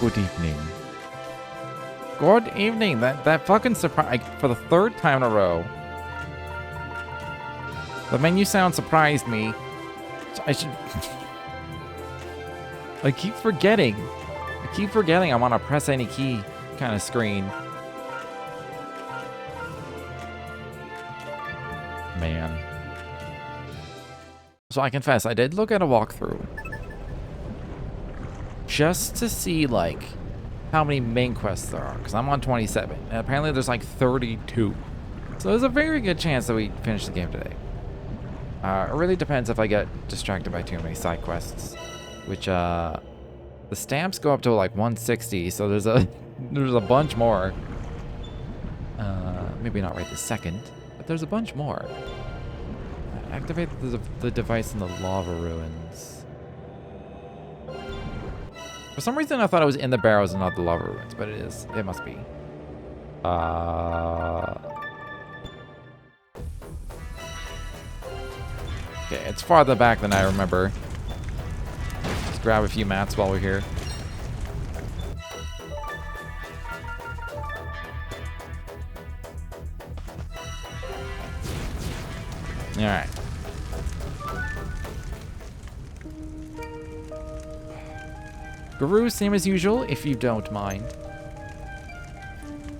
Good evening. Good evening. That fucking surprise for the third time in a row. The menu sound surprised me. I should. I keep forgetting. I'm on a press any key kind of screen. Man. So I confess, I did look at a walkthrough. Just to see, like, how many main quests there are. Because I'm on 27. And apparently there's like 32. So there's a very good chance that we finish the game today. It really depends if I get distracted by too many side quests. Which, the stamps go up to like 160. So there's a bunch more. Maybe not right this second. But there's a bunch more. Activate the device in the lava ruins. For some reason, I thought it was in the barrows and not the lava ruins, but it is. It must be. Okay, it's farther back than I remember. Just grab a few mats while we're here. All right. Guru, same as usual, if you don't mind.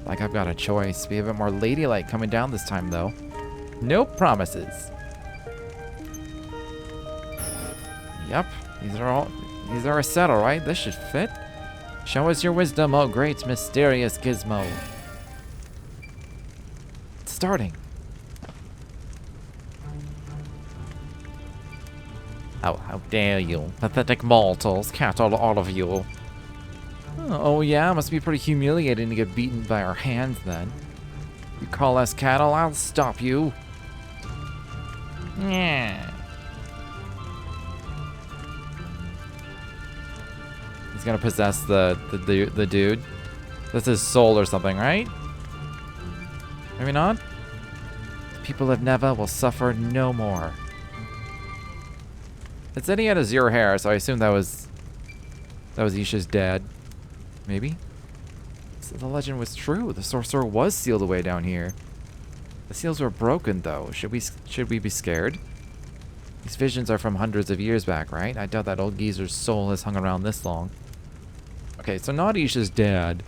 Like I've got a choice. Be a bit more ladylike coming down this time, though. No promises. Yep, these are a set, all right? This should fit. Show us your wisdom, oh great mysterious gizmo. It's starting. How dare you? Pathetic mortals, cat all of you. Oh yeah, must be pretty humiliating to get beaten by our hands then. You call us cattle, I'll stop you. Yeah. He's gonna possess the dude. That's his soul or something, right? Maybe not? The people of Neva will suffer no more. It said he had a 0 hair, so I assume that was Isha's dad. Maybe? So the legend was true. The sorcerer was sealed away down here. The seals were broken, though. Should we be scared? These visions are from hundreds of years back, right? I doubt that old geezer's soul has hung around this long. Okay, so not Isha's dad.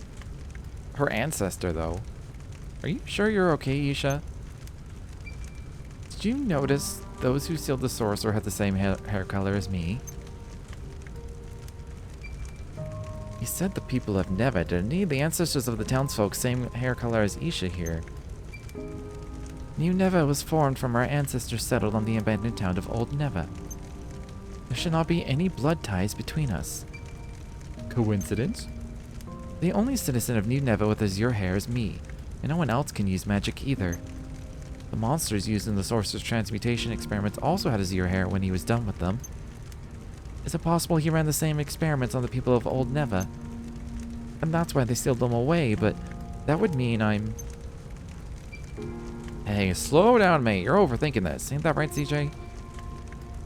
Her ancestor, though. Are you sure you're okay, Isha? Did you notice those who sealed the sorcerer had the same hair color as me? He said the people of Neva, didn't he? The ancestors of the townsfolk, same hair color as Isha here. New Neva was formed from our ancestors settled on the abandoned town of Old Neva. There should not be any blood ties between us. Coincidence? The only citizen of New Neva with azure hair is me, and no one else can use magic either. The monsters used in the sorcerer's transmutation experiments also had azure hair when he was done with them. Is it possible he ran the same experiments on the people of Old Neva? And that's why they sealed them away, but that would mean I'm... Hey, slow down, mate. You're overthinking this. Ain't that right, CJ?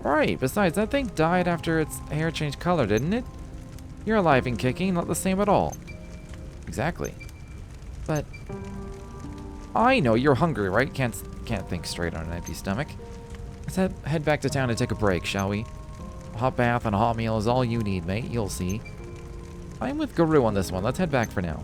Right. Besides, that thing died after its hair changed color, didn't it? You're alive and kicking, not the same at all. Exactly. But... I know, you're hungry, right? Can't think straight on an empty stomach. Let's head back to town and take a break, shall we? A hot bath and a hot meal is all you need, mate. You'll see. I'm with Guru on this one. Let's head back for now.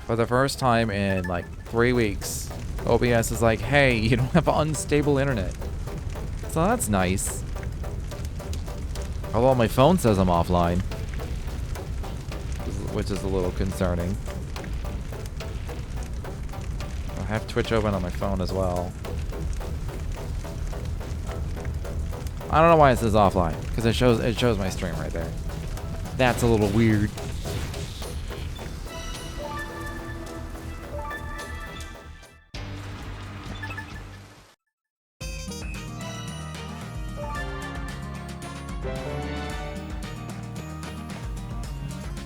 For the first time in like 3 weeks, OBS is like, hey, you don't have unstable internet. So that's nice. Although my phone says I'm offline, which is a little concerning. I have Twitch open on my phone as well. I don't know why it says offline, because it shows my stream right there. That's a little weird.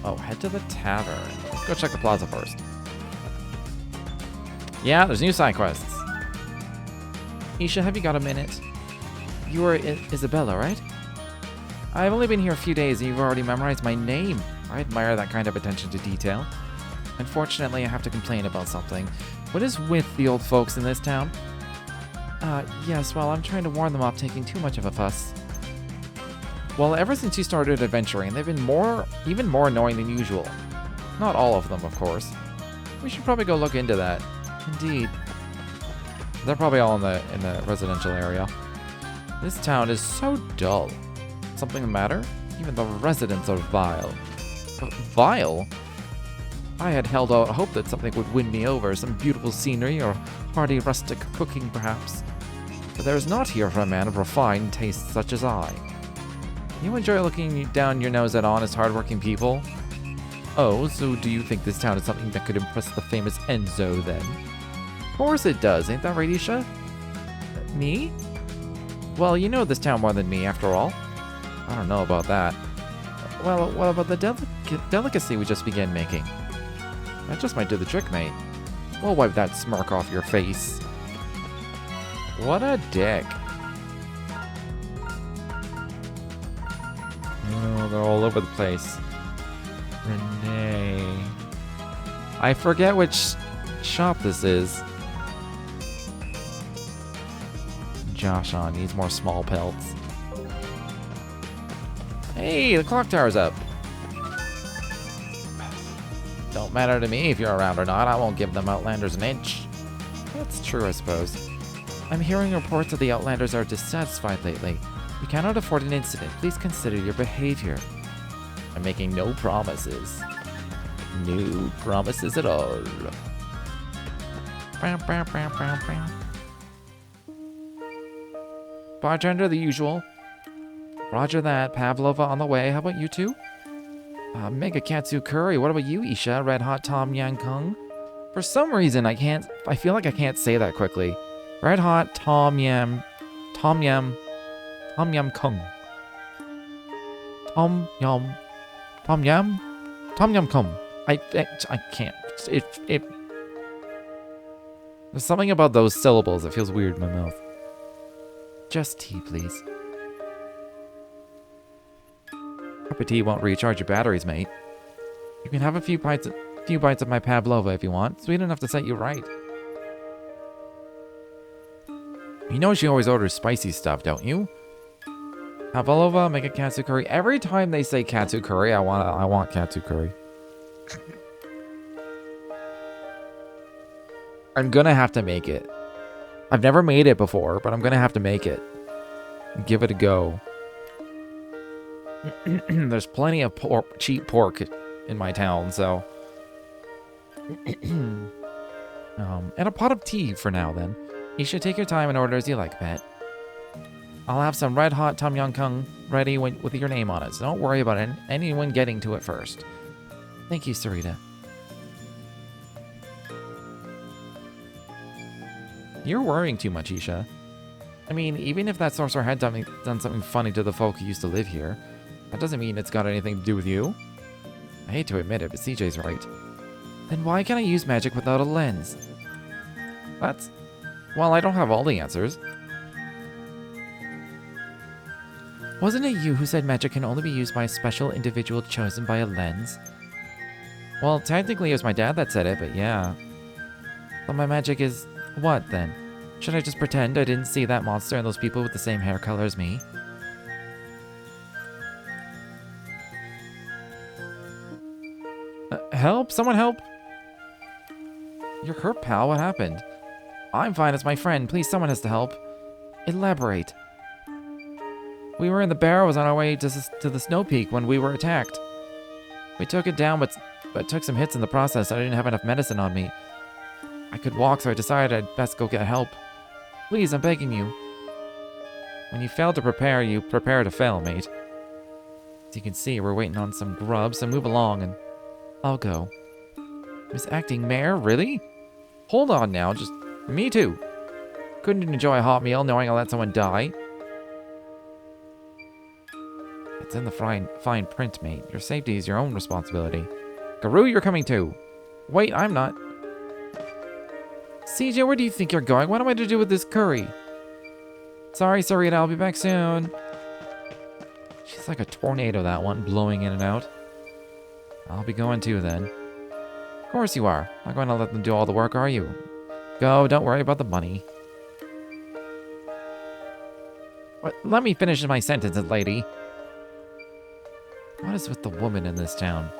Oh, head to the tavern. Let's go check the plaza first. Yeah, there's new side quests. Isha, have you got a minute? You are Isabella, right? I've only been here a few days and you've already memorized my name. I admire that kind of attention to detail. Unfortunately, I have to complain about something. What is with the old folks in this town? Yes, well, I'm trying to warn them off taking too much of a fuss. Well, ever since you started adventuring, they've been even more annoying than usual. Not all of them, of course. We should probably go look into that. Indeed. They're probably all in the residential area. This town is so dull. Something the matter? Even the residents are vile. Vile? I had held out hope that something would win me over, some beautiful scenery or hearty rustic cooking perhaps. But there is not here for a man of refined tastes such as I. You enjoy looking down your nose at honest, hardworking people? Oh, so do you think this town is something that could impress the famous Enzo, then? Of course it does, ain't that right, Isha? Me? Well, you know this town more than me, after all. I don't know about that. Well, what about the delicacy we just began making? That just might do the trick, mate. We'll wipe that smirk off your face. What a dick. Oh, they're all over the place. Renee. I forget which shop this is. Josh needs more small pelts. Hey, the clock tower's up. Don't matter to me if you're around or not. I won't give them Outlanders an inch. That's true, I suppose. I'm hearing reports that the Outlanders are dissatisfied lately. We cannot afford an incident. Please consider your behavior. I'm making no promises. No promises at all. Bartender, the usual. Roger that. Pavlova on the way. How about you two? Mega Katsu Curry. What about you, Isha? Red Hot Tom Yam Kung? For some reason, I feel like I can't say that quickly. Red Hot Tom Yam Kung. Tom Yam. Kung. I can't. There's something about those syllables that feels weird in my mouth. Just tea, please. Cup of tea won't recharge your batteries, mate. You can have a few bites of my pavlova if you want. Sweet enough to set you right. You know she always orders spicy stuff, don't you? Pavlova, make a katsu curry. Every time they say katsu curry, I want katsu curry. I'm gonna have to make it. I've never made it before, but I'm gonna have to make it. Give it a go. There's plenty of cheap pork in my town, so... and a pot of tea for now, then. You should take your time and order as you like, pet. I'll have some red hot Tom Yam Kung ready with your name on it, so don't worry about anyone getting to it first. Thank you, Sarita. You're worrying too much, Isha. I mean, even if that sorcerer had done something funny to the folk who used to live here, that doesn't mean it's got anything to do with you. I hate to admit it, but CJ's right. Then why can't I use magic without a lens? Well, I don't have all the answers. Wasn't it you who said magic can only be used by a special individual chosen by a lens? Well, technically it was my dad that said it, but yeah. So my magic is... what, then? Should I just pretend I didn't see that monster and those people with the same hair color as me? Help? Someone help! You're hurt, pal. What happened? I'm fine, it's my friend. Please, someone has to help. Elaborate. We were in the barrows on our way to the snow peak when we were attacked. We took it down, but took some hits in the process. I didn't have enough medicine on me. I could walk, so I decided I'd best go get help. Please, I'm begging you. When you fail to prepare, you prepare to fail, mate. As you can see, we're waiting on some grub, so move along and I'll go. Miss Acting Mayor? Really? Hold on now, just... me too. Couldn't enjoy a hot meal knowing I'll let someone die. It's in the fine print, mate. Your safety is your own responsibility. Garou, you're coming too. Wait, I'm not. CJ, where do you think you're going? What am I to do with this curry? Sorry, Sarita, I'll be back soon. She's like a tornado, that one, blowing in and out. I'll be going too, then. Of course you are. Not going to let them do all the work, are you? Go, don't worry about the money. What? Let me finish my sentences, lady. What is with the woman in this town?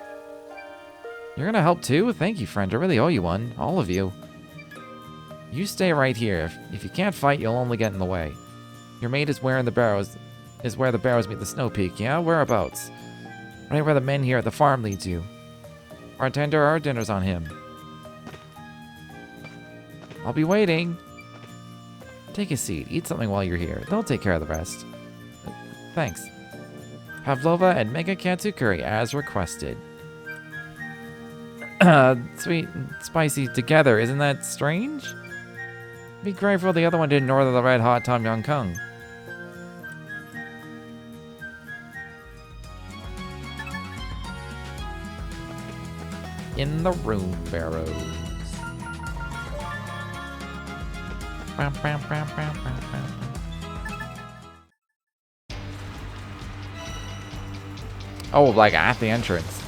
You're gonna help too? Thank you, friend. I really owe you one. All of you. You stay right here. If you can't fight, you'll only get in the way. Your mate is where the barrows meet the snow peak, yeah? Whereabouts? Right where the men here at the farm leads you. Bartender, our dinner's on him. I'll be waiting. Take a seat. Eat something while you're here. They'll take care of the rest. Thanks. Pavlova and Mega Katsu curry as requested. Sweet and spicy together. Isn't that strange? Be grateful the other one didn't order the red hot Tom Yum Kung. In the room barrows. Oh, like at the entrance.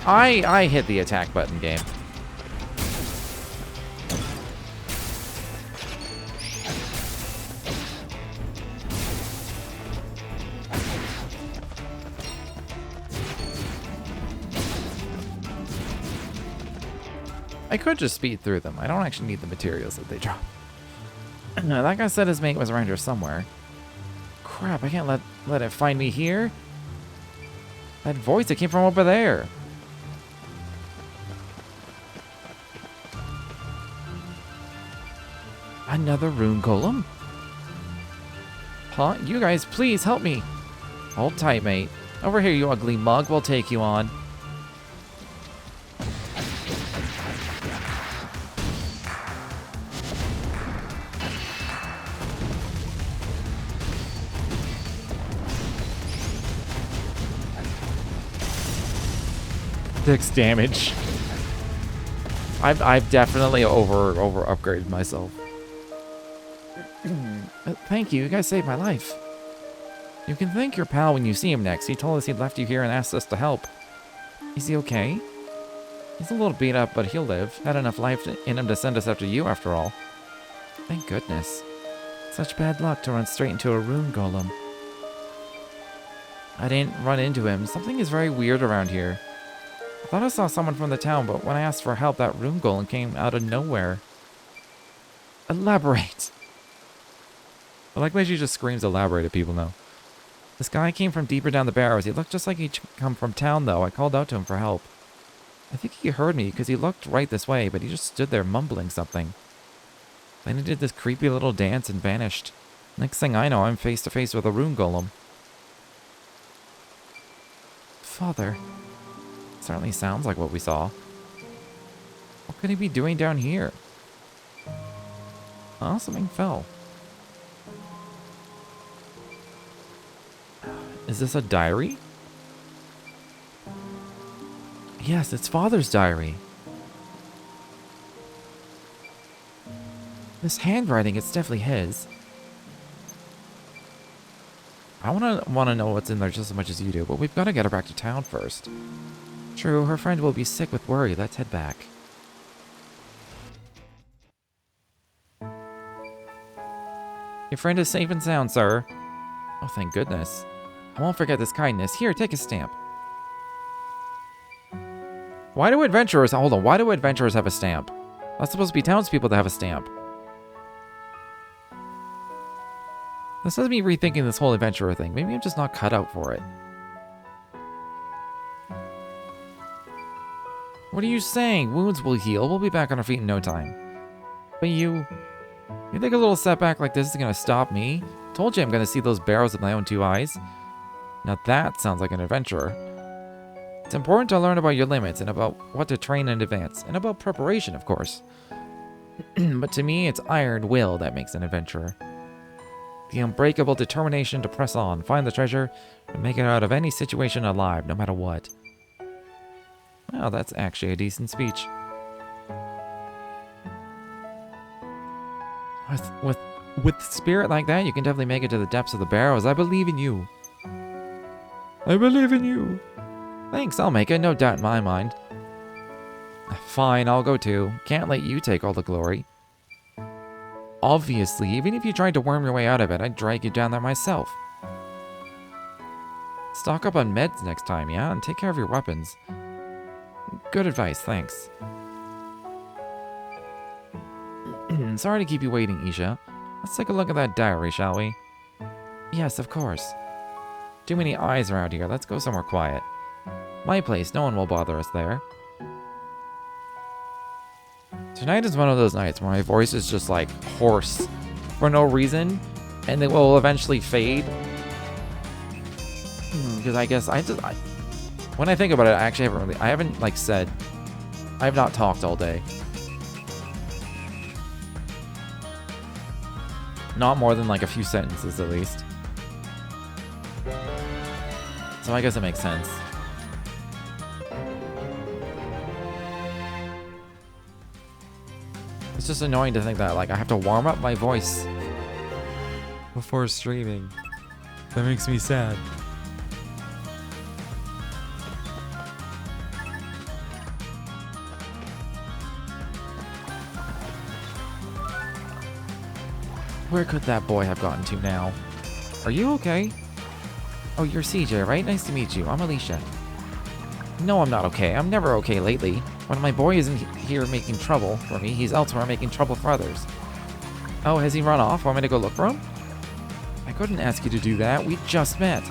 I hit the attack button, game. I could just speed through them. I don't actually need the materials that they drop. That guy said his mate was around here somewhere. Crap, I can't let it find me here. That voice, it came from over there. Another rune golem? Huh? You guys, please help me. Hold tight, mate. Over here, you ugly mug. We'll take you on. Dex damage. I've definitely over upgraded myself. Thank you. You guys saved my life. You can thank your pal when you see him next. He told us he'd left you here and asked us to help. Is he okay? He's a little beat up, but he'll live. Had enough life in him to send us after you, after all. Thank goodness. Such bad luck to run straight into a rune golem. I didn't run into him. Something is very weird around here. I thought I saw someone from the town, but when I asked for help, that rune golem came out of nowhere. Elaborate. I like when she just screams elaborate at people now. This guy came from deeper down the barrows. He looked just like he'd come from town, though. I called out to him for help. I think he heard me, because he looked right this way, but he just stood there mumbling something. Then he did this creepy little dance and vanished. Next thing I know, I'm face to face with a rune golem. Father. Certainly sounds like what we saw. What could he be doing down here? Oh, something fell. Is this a diary? Yes, it's Father's diary. This handwriting, it's definitely his. I wanna know what's in there just as much as you do, but we've got to get her back to town first. True, her friend will be sick with worry. Let's head back. Your friend is safe and sound, sir. Oh, thank goodness. I won't forget this kindness. Here, take a stamp. Why do adventurers... Hold on. Why do adventurers have a stamp? That's supposed to be townspeople that have a stamp. This has me rethinking this whole adventurer thing. Maybe I'm just not cut out for it. What are you saying? Wounds will heal. We'll be back on our feet in no time. But you think a little setback like this is going to stop me? Told you I'm going to see those barrows with my own two eyes. Now that sounds like an adventurer. It's important to learn about your limits and about what to train in advance. And about preparation, of course. But to me, it's iron will that makes an adventurer. The unbreakable determination to press on, find the treasure, and make it out of any situation alive, no matter what. Well, that's actually a decent speech. With spirit like that, you can definitely make it to the depths of the barrows. I believe in you. I believe in you. Thanks, I'll make it. No doubt in my mind. Fine, I'll go too. Can't let you take all the glory. Obviously, even if you tried to worm your way out of it, I'd drag you down there myself. Stock up on meds next time, yeah? And take care of your weapons. Good advice, thanks. Sorry to keep you waiting, Isha. Let's take a look at that diary, shall we? Yes, of course. Too many eyes around here. Let's go somewhere quiet. My place. No one will bother us there. Tonight is one of those nights where my voice is just like hoarse for no reason, and it will eventually fade. Because I guess when I think about it, I actually haven't like said, I have not talked all day. Not more than like a few sentences at least. So I guess it makes sense. It's just annoying to think that like I have to warm up my voice before streaming. That makes me sad. Where could that boy have gotten to now? Are you okay? Oh, you're CJ, right? Nice to meet you. I'm Alicia. No, I'm not okay. I'm never okay lately. When my boy isn't here making trouble for me, he's elsewhere making trouble for others. Oh, has he run off? Want me to go look for him? I couldn't ask you to do that. We just met.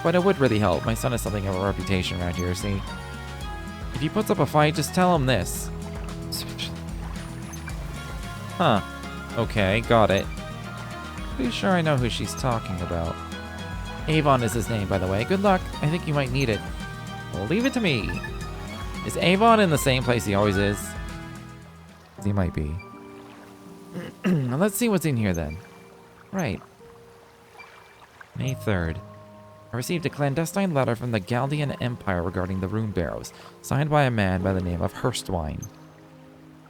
But it would really help. My son has something of a reputation around here, see? If he puts up a fight, just tell him this. Huh. Okay, got it. Pretty sure I know who she's talking about. Avon is his name, by the way. Good luck. I think you might need it. Well, leave it to me. Is Avon in the same place he always is? He might be. Now let's see what's in here then. Right. May 3rd. I received a clandestine letter from the Galdian Empire regarding the rune barrows, signed by a man by the name of Hurstwine.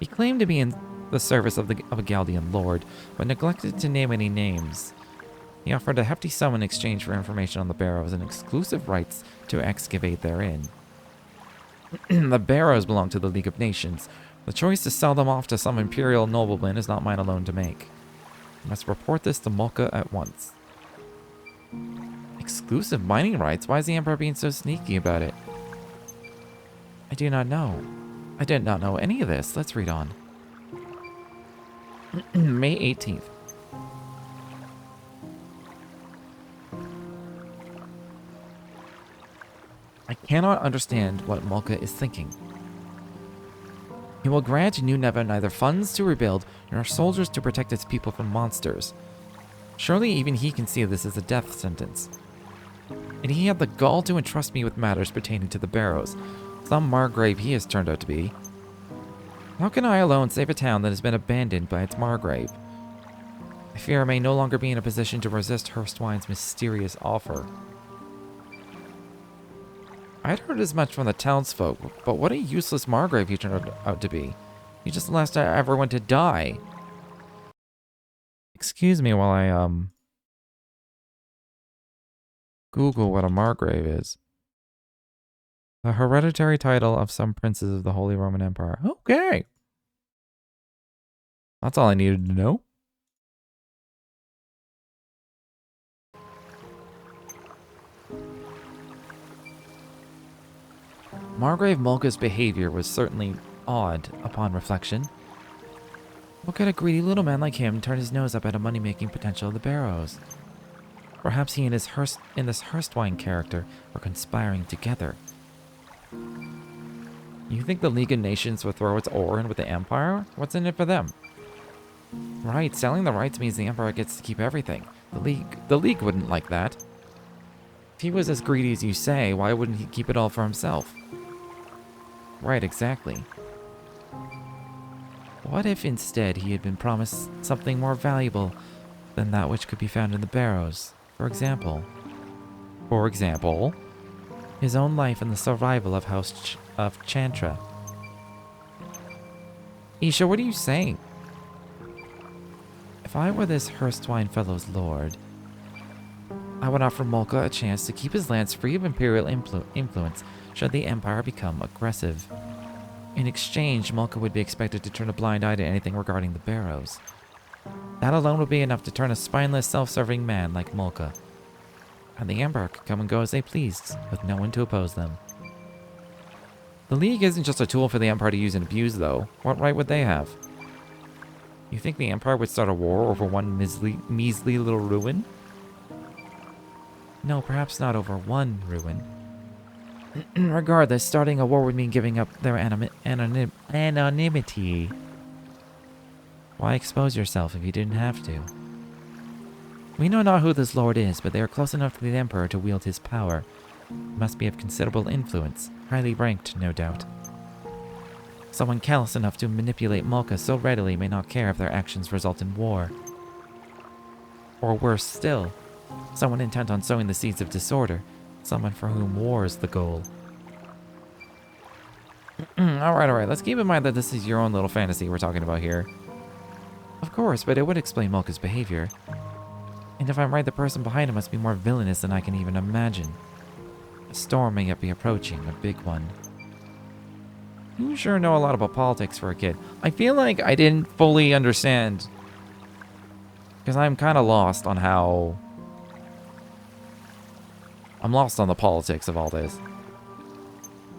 He claimed to be in the service of a Galdian lord, but neglected to name any names. He offered a hefty sum in exchange for information on the barrows and exclusive rights to excavate therein. The barrows belong to the League of Nations. The choice to sell them off to some imperial nobleman is not mine alone to make. I must report this to Mulka at once. Exclusive mining rights? Why is the Emperor being so sneaky about it? I do not know. I did not know any of this. Let's read on. May 18th. I cannot understand what Mulka is thinking. He will grant New Neva neither funds to rebuild nor soldiers to protect its people from monsters. Surely even he can see this as a death sentence. And he had the gall to entrust me with matters pertaining to the barrows. Some margrave he has turned out to be. How can I alone save a town that has been abandoned by its margrave? I fear I may no longer be in a position to resist Hurstwine's mysterious offer. I'd heard as much from the townsfolk, but what a useless margrave he turned out to be. He just the last I ever went to die. Excuse me while I, Google what a margrave is. The hereditary title of some princes of the Holy Roman Empire. Okay. That's all I needed to know. Margrave Mulka's behavior was certainly odd upon reflection. What could a greedy little man like him turn his nose up at a money-making potential of the barrows? Perhaps he and this Hurstwine character were conspiring together. You think the League of Nations would throw its oar in with the Empire? What's in it for them? Right, selling the rights means the Emperor gets to keep everything. The League wouldn't like that. If he was as greedy as you say, why wouldn't he keep it all for himself? Right, exactly. What if instead he had been promised something more valuable than that which could be found in the barrows? For example, his own life and the survival of of Chantra. Isha, what are you saying? If I were this Hurstwine fellow's lord, I would offer Molka a chance to keep his lands free of Imperial influence should the Empire become aggressive. In exchange, Molka would be expected to turn a blind eye to anything regarding the barrows. That alone would be enough to turn a spineless, self-serving man like Molka. And the Empire could come and go as they pleased, with no one to oppose them. The League isn't just a tool for the Empire to use and abuse, though. What right would they have? You think the Empire would start a war over one measly little ruin? No, perhaps not over one ruin. Regardless, starting a war would mean giving up their anonymity. Why expose yourself if you didn't have to? We know not who this lord is, but they are close enough to the Emperor to wield his power. He must be of considerable influence, highly ranked, no doubt. Someone callous enough to manipulate Molka so readily may not care if their actions result in war. Or worse still, someone intent on sowing the seeds of disorder, someone for whom war is the goal. Alright, let's keep in mind that this is your own little fantasy we're talking about here. Of course, but it would explain Molka's behavior. And if I'm right, the person behind him must be more villainous than I can even imagine. A storm may yet be approaching, a big one. You sure know a lot about politics for a kid. I feel like I didn't fully understand, because I'm kind of lost on how... I'm lost on the politics of all this.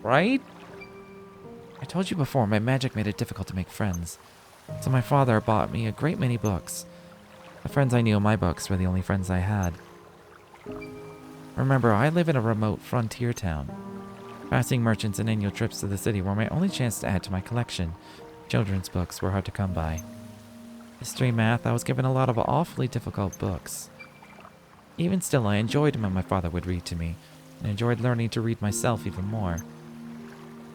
Right? I told you before, my magic made it difficult to make friends. So my father bought me a great many books. The friends I knew in my books were the only friends I had. Remember, I live in a remote frontier town. Passing merchants and annual trips to the city were my only chance to add to my collection. Children's books were hard to come by. History, math, I was given a lot of awfully difficult books. Even still, I enjoyed when my father would read to me, and enjoyed learning to read myself even more.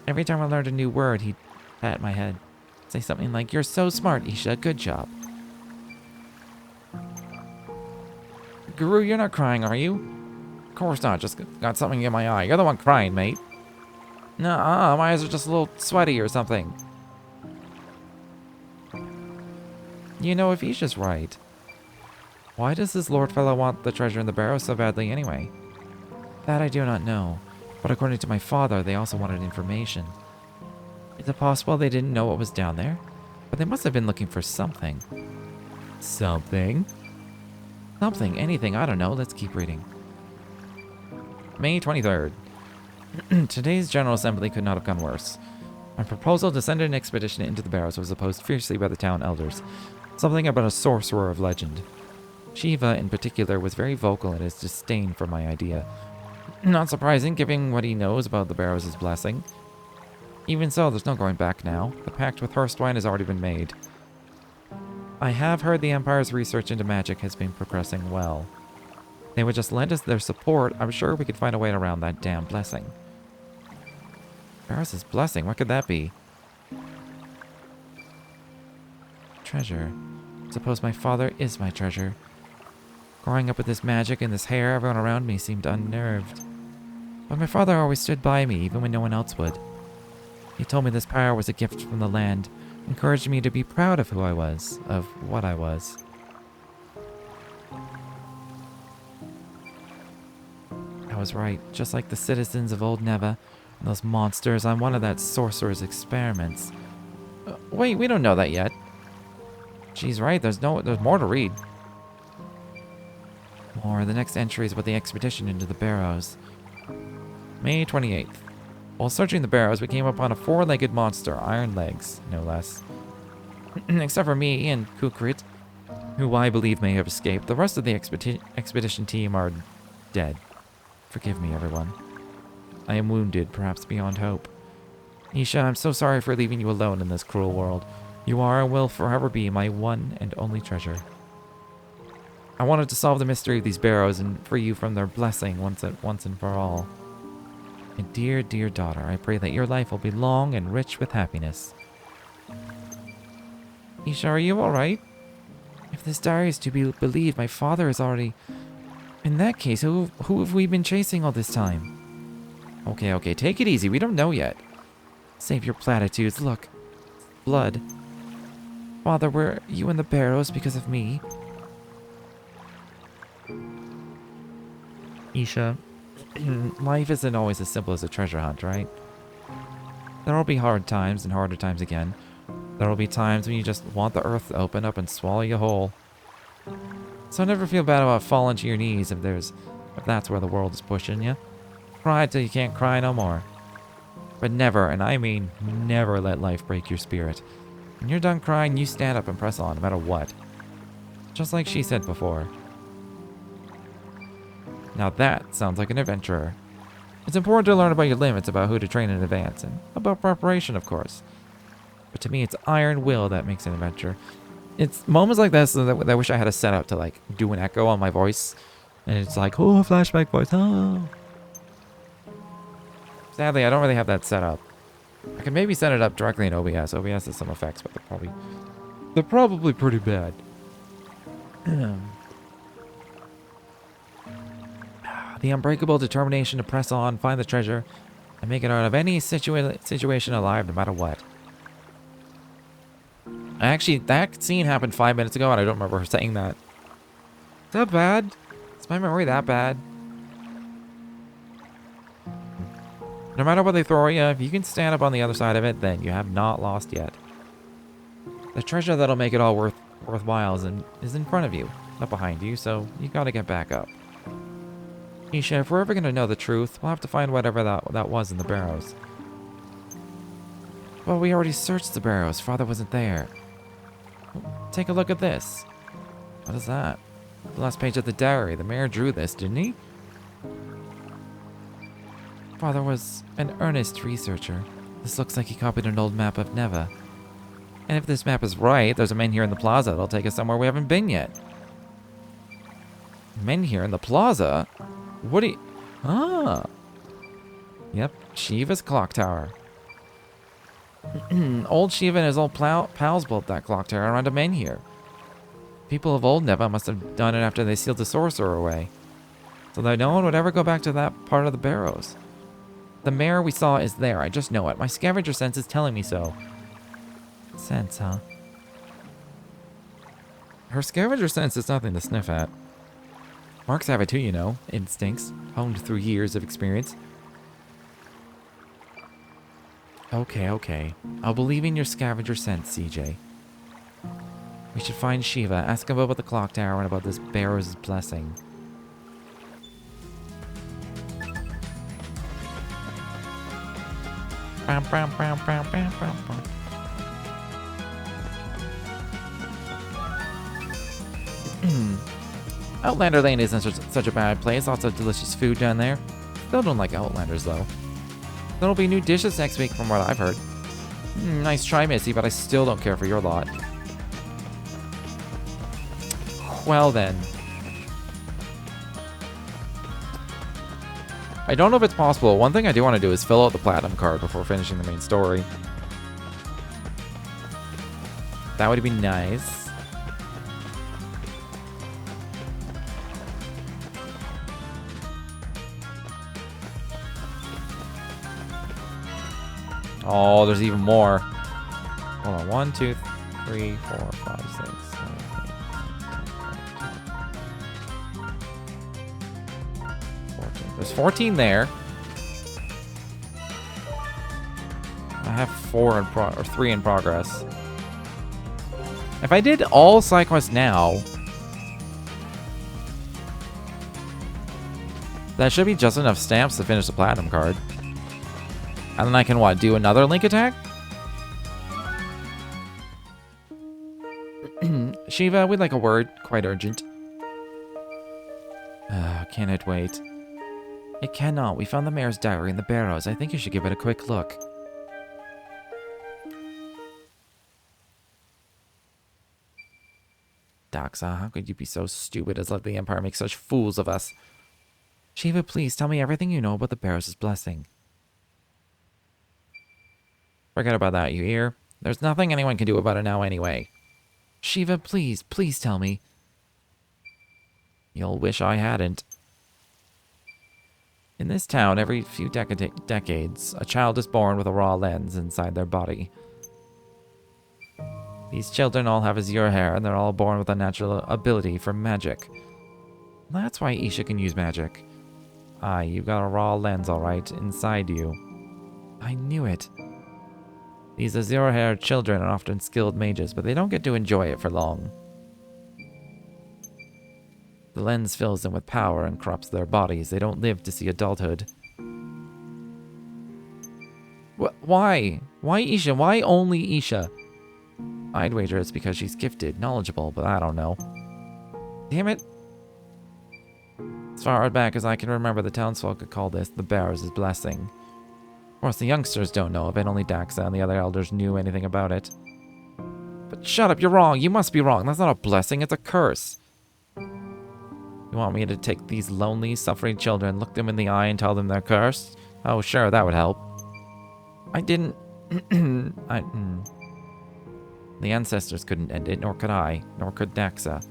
Every time I learned a new word, he'd pat my head, say something like, "You're so smart, Isha, good job." Guru, you're not crying, are you? Of course not, just got something in my eye. You're the one crying, mate. Nuh-uh, my eyes are just a little sweaty or something. You know, if Isha's right, why does this lord fellow want the treasure in the barrow so badly anyway? That I do not know, but according to my father, they also wanted information. Is it possible they didn't know what was down there? But they must have been looking for something. Something? Something, anything, I don't know. Let's keep reading. May 23rd. Today's General Assembly could not have gone worse. My proposal to send an expedition into the barrows was opposed fiercely by the town elders. Something about a sorcerer of legend. Shiva, in particular, was very vocal in his disdain for my idea. Not surprising, given what he knows about the barrows' blessing. Even so, there's no going back now. The pact with Hurstwine has already been made. I have heard the Empire's research into magic has been progressing well. They would just lend us their support. I'm sure we could find a way around that damn blessing. Barrows' blessing? What could that be? Treasure. Suppose my father is my treasure. Growing up with this magic and this hair, everyone around me seemed unnerved. But my father always stood by me, even when no one else would. He told me this power was a gift from the land, encouraged me to be proud of who I was, of what I was. I was right. Just like the citizens of Old Neva and those monsters, I'm one of that sorcerer's experiments. Wait, we don't know that yet. She's right. There's more to read. More. The next entry is about the expedition into the barrows. May 28th. While searching the barrows, we came upon a four-legged monster, iron legs, no less. Except for me and Kukrit, who I believe may have escaped, the rest of the expedition team are dead. Forgive me, everyone. I am wounded, perhaps beyond hope. Isha, I'm so sorry for leaving you alone in this cruel world. You are and will forever be my one and only treasure. I wanted to solve the mystery of these barrows and free you from their blessing once and for all. And dear, dear daughter, I pray that your life will be long and rich with happiness. Isha, are you alright? If this diary is to be believed, my father is already... In that case, who have we been chasing all this time? Okay, take it easy. We don't know yet. Save your platitudes. Look. Blood. Father, were you in the barrows because of me? Isha, life isn't always as simple as a treasure hunt, right? There'll be hard times and harder times again. There'll be times when you just want the earth to open up and swallow you whole. So never feel bad about falling to your knees if that's where the world is pushing you. Cry till you can't cry no more. But never, and I mean never, let life break your spirit. When you're done crying, you stand up and press on, no matter what. Just like she said before. Now that sounds like an adventurer. It's important to learn about your limits, about who to train in advance, and about preparation, of course. But to me, it's iron will that makes an adventure. It's moments like this that I wish I had a setup to, like, do an echo on my voice. And it's like, oh, flashback voice, oh. Sadly, I don't really have that set up. I can maybe set it up directly in OBS. OBS has some effects, but they're probably pretty bad. The unbreakable determination to press on, find the treasure, and make it out of any situation alive, no matter what. Actually, that scene happened 5 minutes ago, and I don't remember her saying that. Is that bad? Is my memory that bad? No matter what they throw at you, if you can stand up on the other side of it, then you have not lost yet. The treasure that'll make it all worthwhile is in front of you, not behind you, so you gotta get back up. Isha, if we're ever gonna know the truth, we'll have to find whatever that was in the barrows. Well, we already searched the barrows. Father wasn't there. Take a look at this. What is that? The last page of the diary. The mayor drew this, didn't he? Father was an earnest researcher. This looks like he copied an old map of Neva. And if this map is right, there's a men here in the plaza that'll take us somewhere we haven't been yet. Men here in the plaza? What do you... Ah. Yep, Shiva's clock tower. Old Shiva and his old pals built that clock tower around a men here. People of old Neva must have done it after they sealed the sorcerer away, so that no one would ever go back to that part of the barrows. The mare we saw is there, I just know it. My scavenger sense is telling me so. Sense, huh? Her scavenger sense is nothing to sniff at. Marks have it too, you know. Instincts, honed through years of experience. Okay. I'll believe in your scavenger sense, CJ. We should find Shiva, ask him about the clock tower and about this barrow's blessing. Outlander Lane isn't such a bad place. Lots of delicious food down there. Still don't like Outlanders, though. There'll be new dishes next week from what I've heard. Nice try, Missy, but I still don't care for your lot. Well then. I don't know if it's possible. One thing I do want to do is fill out the platinum card before finishing the main story. That would be nice. Oh, there's even more. Hold on. 1, 2, 3, 4, 5, 6, 7, 8, 14. There's 14 there. I have 3 in progress. If I did all side quests now, that should be just enough stamps to finish the platinum card. And then I can, what, do another link attack? Shiva, we'd like a word. Quite urgent. Can it wait? It cannot. We found the mayor's diary in the barrows. I think you should give it a quick look. Doxa, how could you be so stupid as let the Empire make such fools of us? Shiva, please tell me everything you know about the barrows' blessing. Forget about that, you hear? There's nothing anyone can do about it now anyway. Shiva, please, please tell me. You'll wish I hadn't. In this town, every few decades, a child is born with a raw lens inside their body. These children all have azure hair, and they're all born with a natural ability for magic. That's why Isha can use magic. Aye, you've got a raw lens, all right, inside you. I knew it. These azure-haired children are often skilled mages, but they don't get to enjoy it for long. The lens fills them with power and corrupts their bodies. They don't live to see adulthood. Why? Why Isha? Why only Isha? I'd wager it's because she's gifted, knowledgeable, but I don't know. Damn it. As far back as I can remember, the townsfolk could call this the Bearer's Blessing. Of course, the youngsters don't know of it, only Daxa and the other elders knew anything about it. But shut up, you're wrong. You must be wrong. That's not a blessing, it's a curse. You want me to take these lonely, suffering children, look them in the eye and tell them they're cursed? Oh, sure, that would help. I didn't... The ancestors couldn't end it, nor could I, nor could Daxa.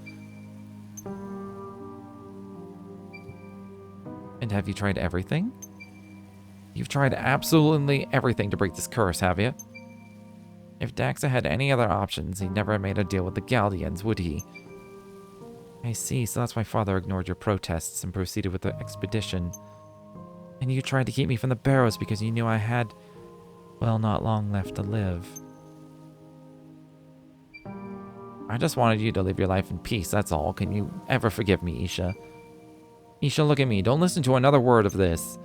And have you tried everything? You've tried absolutely everything to break this curse, have you? If Daxa had any other options, he'd never have made a deal with the Galdians, would he? I see, so that's why Father ignored your protests and proceeded with the expedition. And you tried to keep me from the Barrows because you knew I had, well, not long left to live. I just wanted you to live your life in peace, that's all. Can you ever forgive me, Isha? Isha, look at me. Don't listen to another word of this.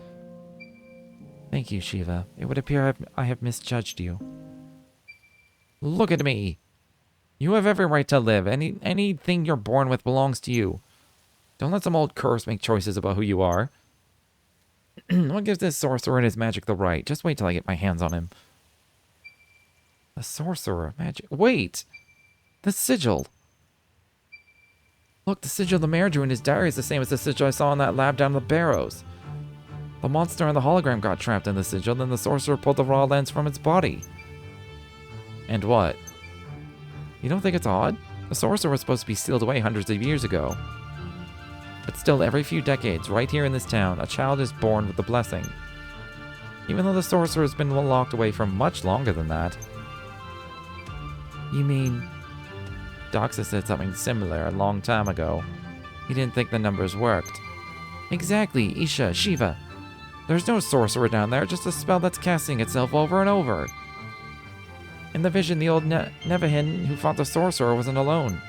Thank you, Shiva. It would appear I have misjudged you. Look at me. You have every right to live. Anything you're born with belongs to you. Don't let some old curse make choices about who you are. What gives this sorcerer and his magic the right? Just wait till I get my hands on him. The sorcerer, magic... Wait! The sigil! Look, the sigil the mayor drew in his diary is the same as the sigil I saw in that lab down in the Barrows. The monster and the hologram got trapped in the sigil, then the sorcerer pulled the raw lens from its body. And what? You don't think it's odd? The sorcerer was supposed to be sealed away hundreds of years ago. But still, every few decades, right here in this town, a child is born with the blessing. Even though the sorcerer has been locked away for much longer than that. You mean... Doxa said something similar a long time ago. He didn't think the numbers worked. Exactly, Isha, Shiva. There's no sorcerer down there, just a spell that's casting itself over and over. In the vision, the old Nevahin who fought the sorcerer wasn't alone.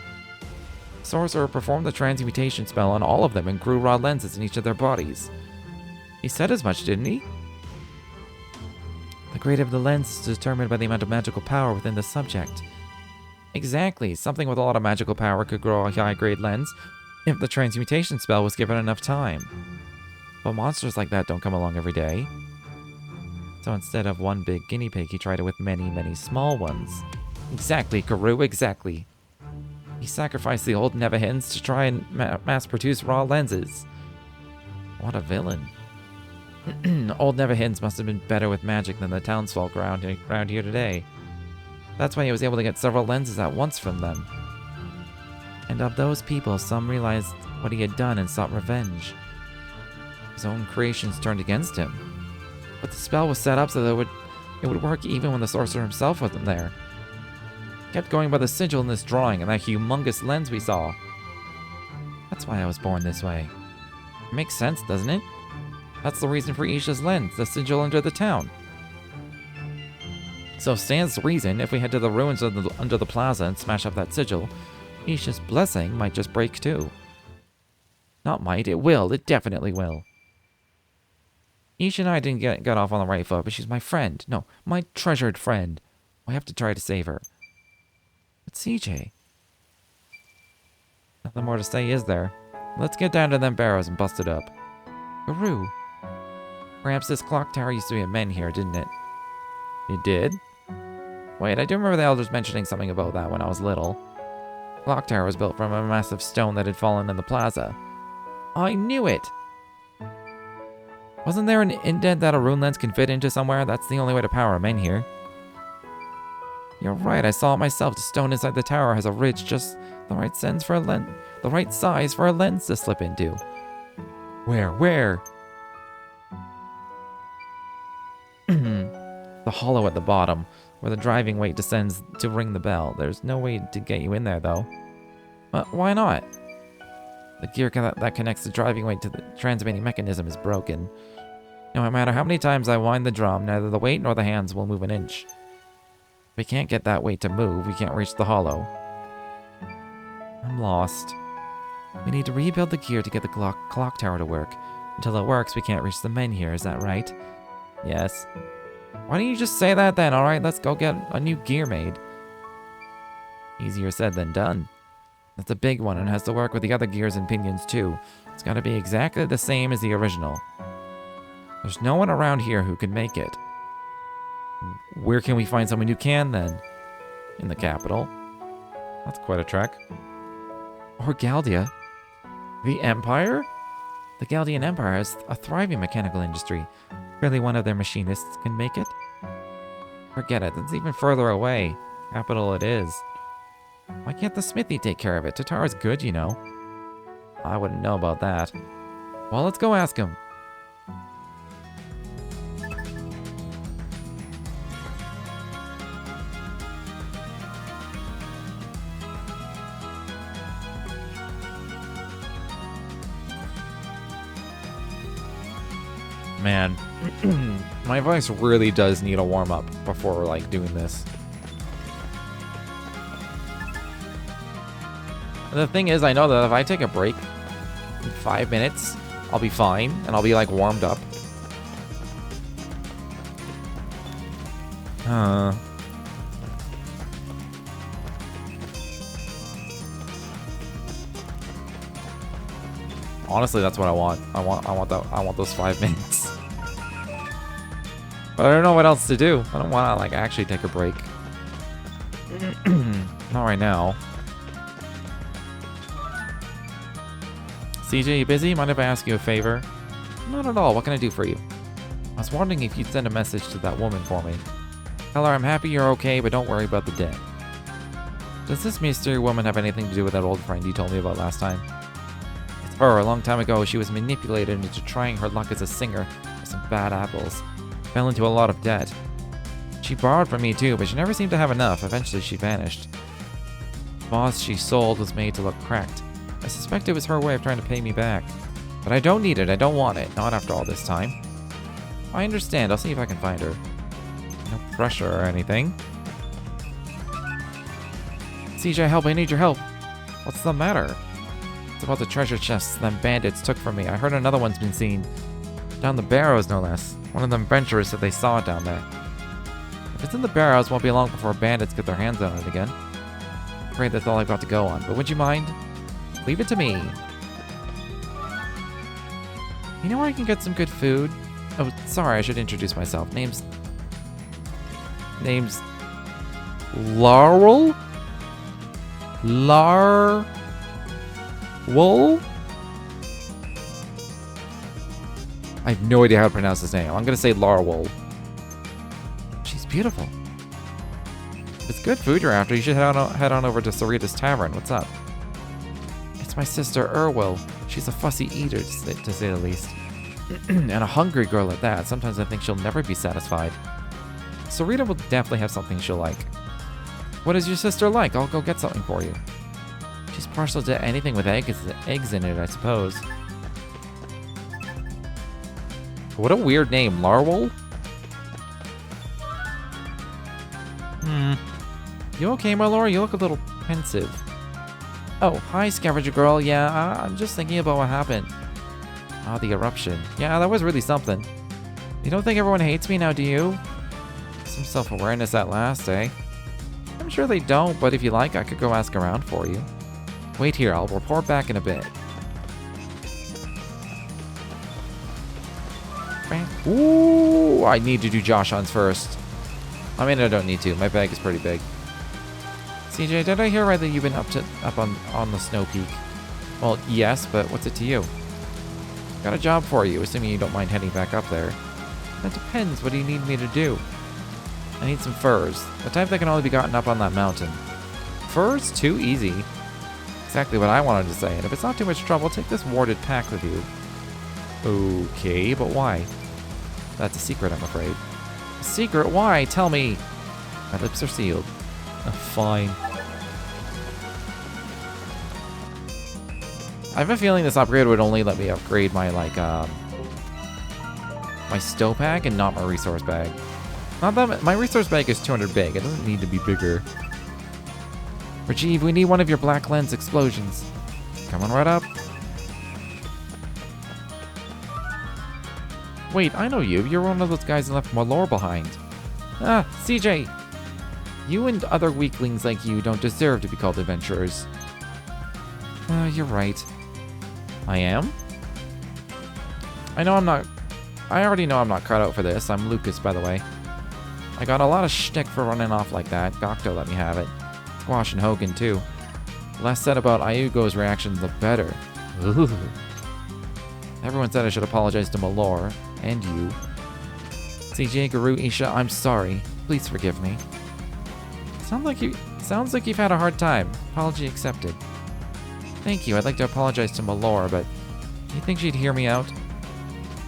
The sorcerer performed the transmutation spell on all of them and grew raw lenses in each of their bodies. He said as much, didn't he? The grade of the lens is determined by the amount of magical power within the subject. Exactly, something with a lot of magical power could grow a high-grade lens if the transmutation spell was given enough time. But monsters like that don't come along every day. So instead of one big guinea pig, he tried it with many, many small ones. Exactly, Guru, exactly. He sacrificed the old Nevahins to try and mass-produce raw lenses. What a villain. Old Nevahins must have been better with magic than the townsfolk around here today. That's why he was able to get several lenses at once from them. And of those people, some realized what he had done and sought revenge. His own creations turned against him. But the spell was set up so that it would work even when the sorcerer himself wasn't there. Kept going by the sigil in this drawing and that humongous lens we saw. That's why I was born this way. It makes sense, doesn't it? That's the reason for Isha's lens, the sigil under the town. So stands to reason, if we head to the ruins under the plaza and smash up that sigil, Isha's blessing might just break too. Not might, it will. It definitely will. Isha and I didn't get off on the right foot, but she's my friend. No, my treasured friend. I have to try to save her. But CJ... Nothing more to say, is there? Let's get down to them barrows and bust it up. Guru. Perhaps this clock tower used to be a men here, didn't it? It did? Wait, I do remember the elders mentioning something about that when I was little. The clock tower was built from a massive stone that had fallen in the plaza. I knew it! Wasn't there an indent that a rune lens can fit into somewhere? That's the only way to power a men here. You're right, I saw it myself. The stone inside the tower has a ridge just the right size for a lens to slip into. Where? The hollow at the bottom, where the driving weight descends to ring the bell. There's no way to get you in there, though. Why not? The gear that connects the driving weight to the transmitting mechanism is broken. No matter how many times I wind the drum, neither the weight nor the hands will move an inch. If we can't get that weight to move, we can't reach the hollow. I'm lost. We need to rebuild the gear to get the clock tower to work. Until it works, we can't reach the men here, is that right? Yes. Why don't you just say that then? Alright, let's go get a new gear made. Easier said than done. That's a big one and has to work with the other gears and pinions too. It's gotta be exactly the same as the original. There's no one around here who can make it. Where can we find someone who can then? In the capital. That's quite a trek. Or Galdia. The Empire? The Galdian Empire has a thriving mechanical industry. Barely one of their machinists can make it. Forget it, that's even further away. Capital it is. Why can't the smithy take care of it? Tatara's good, you know. I wouldn't know about that. Well, let's go ask him. Man, my voice really does need a warm-up before, like, doing this. The thing is, I know that if I take a break in 5 minutes, I'll be fine, and I'll be, like, warmed up. Honestly, that's what I want. I want those 5 minutes. But I don't know what else to do. I don't want to, like, actually take a break. Not right now. CJ, you busy? Mind if I ask you a favor? Not at all. What can I do for you? I was wondering if you'd send a message to that woman for me. Tell her I'm happy you're okay, but don't worry about the debt. Does this mystery woman have anything to do with that old friend you told me about last time? It's her. A long time ago, she was manipulated into trying her luck as a singer with some bad apples. Fell into a lot of debt. She borrowed from me too, but she never seemed to have enough. Eventually, she vanished. The boss she sold was made to look cracked. I suspect it was her way of trying to pay me back. But I don't need it. I don't want it. Not after all this time. I understand. I'll see if I can find her. No pressure or anything. CJ, help. I need your help. What's the matter? It's about the treasure chests them bandits took from me. I heard another one's been seen. Down the barrows, no less. One of them venturers said they saw it down there. If it's in the barrows, it won't be long before bandits get their hands on it again. I'm afraid that's all I've got to go on. But would you mind? Leave it to me. You know where I can get some good food? Oh, sorry, I should introduce myself. Name's Larwell? Larwell? I have no idea how to pronounce his name. I'm gonna say Larwell. She's beautiful. If it's good food you're after, you should head on over to Sarita's Tavern. What's up? It's my sister Erwell. She's a fussy eater, to say the least. And a hungry girl at that. Sometimes I think she'll never be satisfied. Sarita will definitely have something she'll like. What is your sister like? I'll go get something for you. She's partial to anything with eggs in it, I suppose. What a weird name, Larwell? You okay, my Laura? You look a little pensive. Oh, hi, scavenger girl. Yeah, I'm just thinking about what happened. Ah, the eruption. Yeah, that was really something. You don't think everyone hates me now, do you? Some self-awareness at last, eh? I'm sure they don't, but if you like, I could go ask around for you. Wait here, I'll report back in a bit. Ooh, I need to do Josh-ons first. I mean, I don't need to. My bag is pretty big. CJ, did I hear right that you've been up on the snow peak? Well, yes, but what's it to you? Got a job for you, assuming you don't mind heading back up there. That depends. What do you need me to do? I need some furs. The type that can only be gotten up on that mountain. Furs? Too easy. Exactly what I wanted to say. And if it's not too much trouble, take this warded pack with you. Okay, but why? That's a secret, I'm afraid. A secret? Why? Tell me. My lips are sealed. Fine. I have a feeling this upgrade would only let me upgrade my, like, my stow pack and not my resource bag. Not that my resource bag is 200 big. It doesn't need to be bigger. Rajiv, we need one of your black lens explosions. Come on right up. Wait, I know you. You're one of those guys who left Malor behind. Ah, CJ. You and other weaklings like you don't deserve to be called adventurers. You're right. I am? I already know I'm not cut out for this. I'm Lucas, by the way. I got a lot of shtick for running off like that. Gokto let me have it. Squash and Hogan, too. The less said about Ayugo's reaction, the better. Ooh. Everyone said I should apologize to Malor, and you. CJ, Guru, Isha, I'm sorry. Please forgive me. Sounds like you've had a hard time. Apology accepted. Thank you. I'd like to apologize to Malor, but do you think she'd hear me out?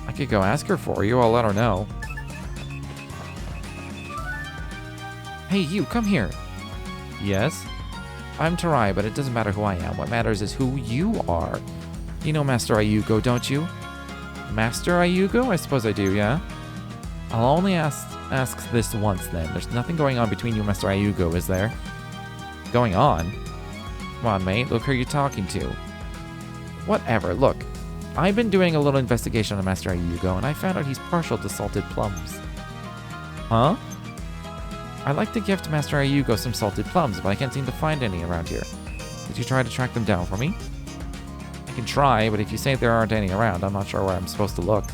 I could go ask her for you. I'll let her know. Hey, you, come here. Yes? I'm Tarai, but it doesn't matter who I am. What matters is who you are. You know Master Ayugo, don't you? Master Ayugo? I suppose I do, yeah? I'll only ask this once, then. There's nothing going on between you and Master Ayugo, is there? Going on? Come on, mate. Look who you're talking to. Whatever. Look, I've been doing a little investigation on Master Ayugo, and I found out he's partial to salted plums. Huh? I'd like to gift Master Ayugo some salted plums, but I can't seem to find any around here. Did you try to track them down for me? I can try, but if you say there aren't any around, I'm not sure where I'm supposed to look.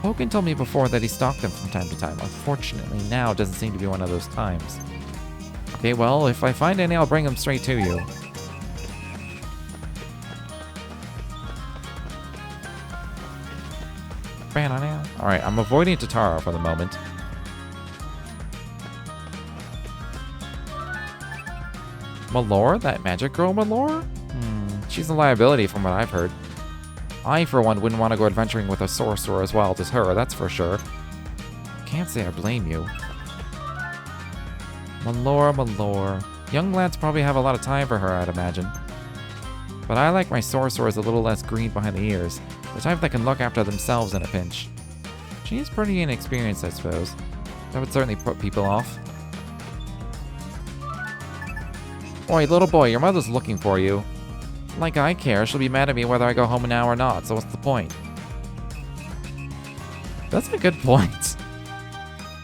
Hogan told me before that he stalked them from time to time. Unfortunately, now doesn't seem to be one of those times. Okay, well, if I find any, I'll bring them straight to you. Alright, I'm avoiding Tatara for the moment. Malor? That magic girl Malor? She's a liability from what I've heard. I, for one, wouldn't want to go adventuring with a sorcerer as wild as her, that's for sure. Can't say I blame you. Malor. Young lads probably have a lot of time for her, I'd imagine. But I like my sorcerers a little less green behind the ears, the type that can look after themselves in a pinch. She's pretty inexperienced, I suppose. That would certainly put people off. Oi, little boy, your mother's looking for you. Like I care, she'll be mad at me whether I go home now or not, so what's the point? That's a good point.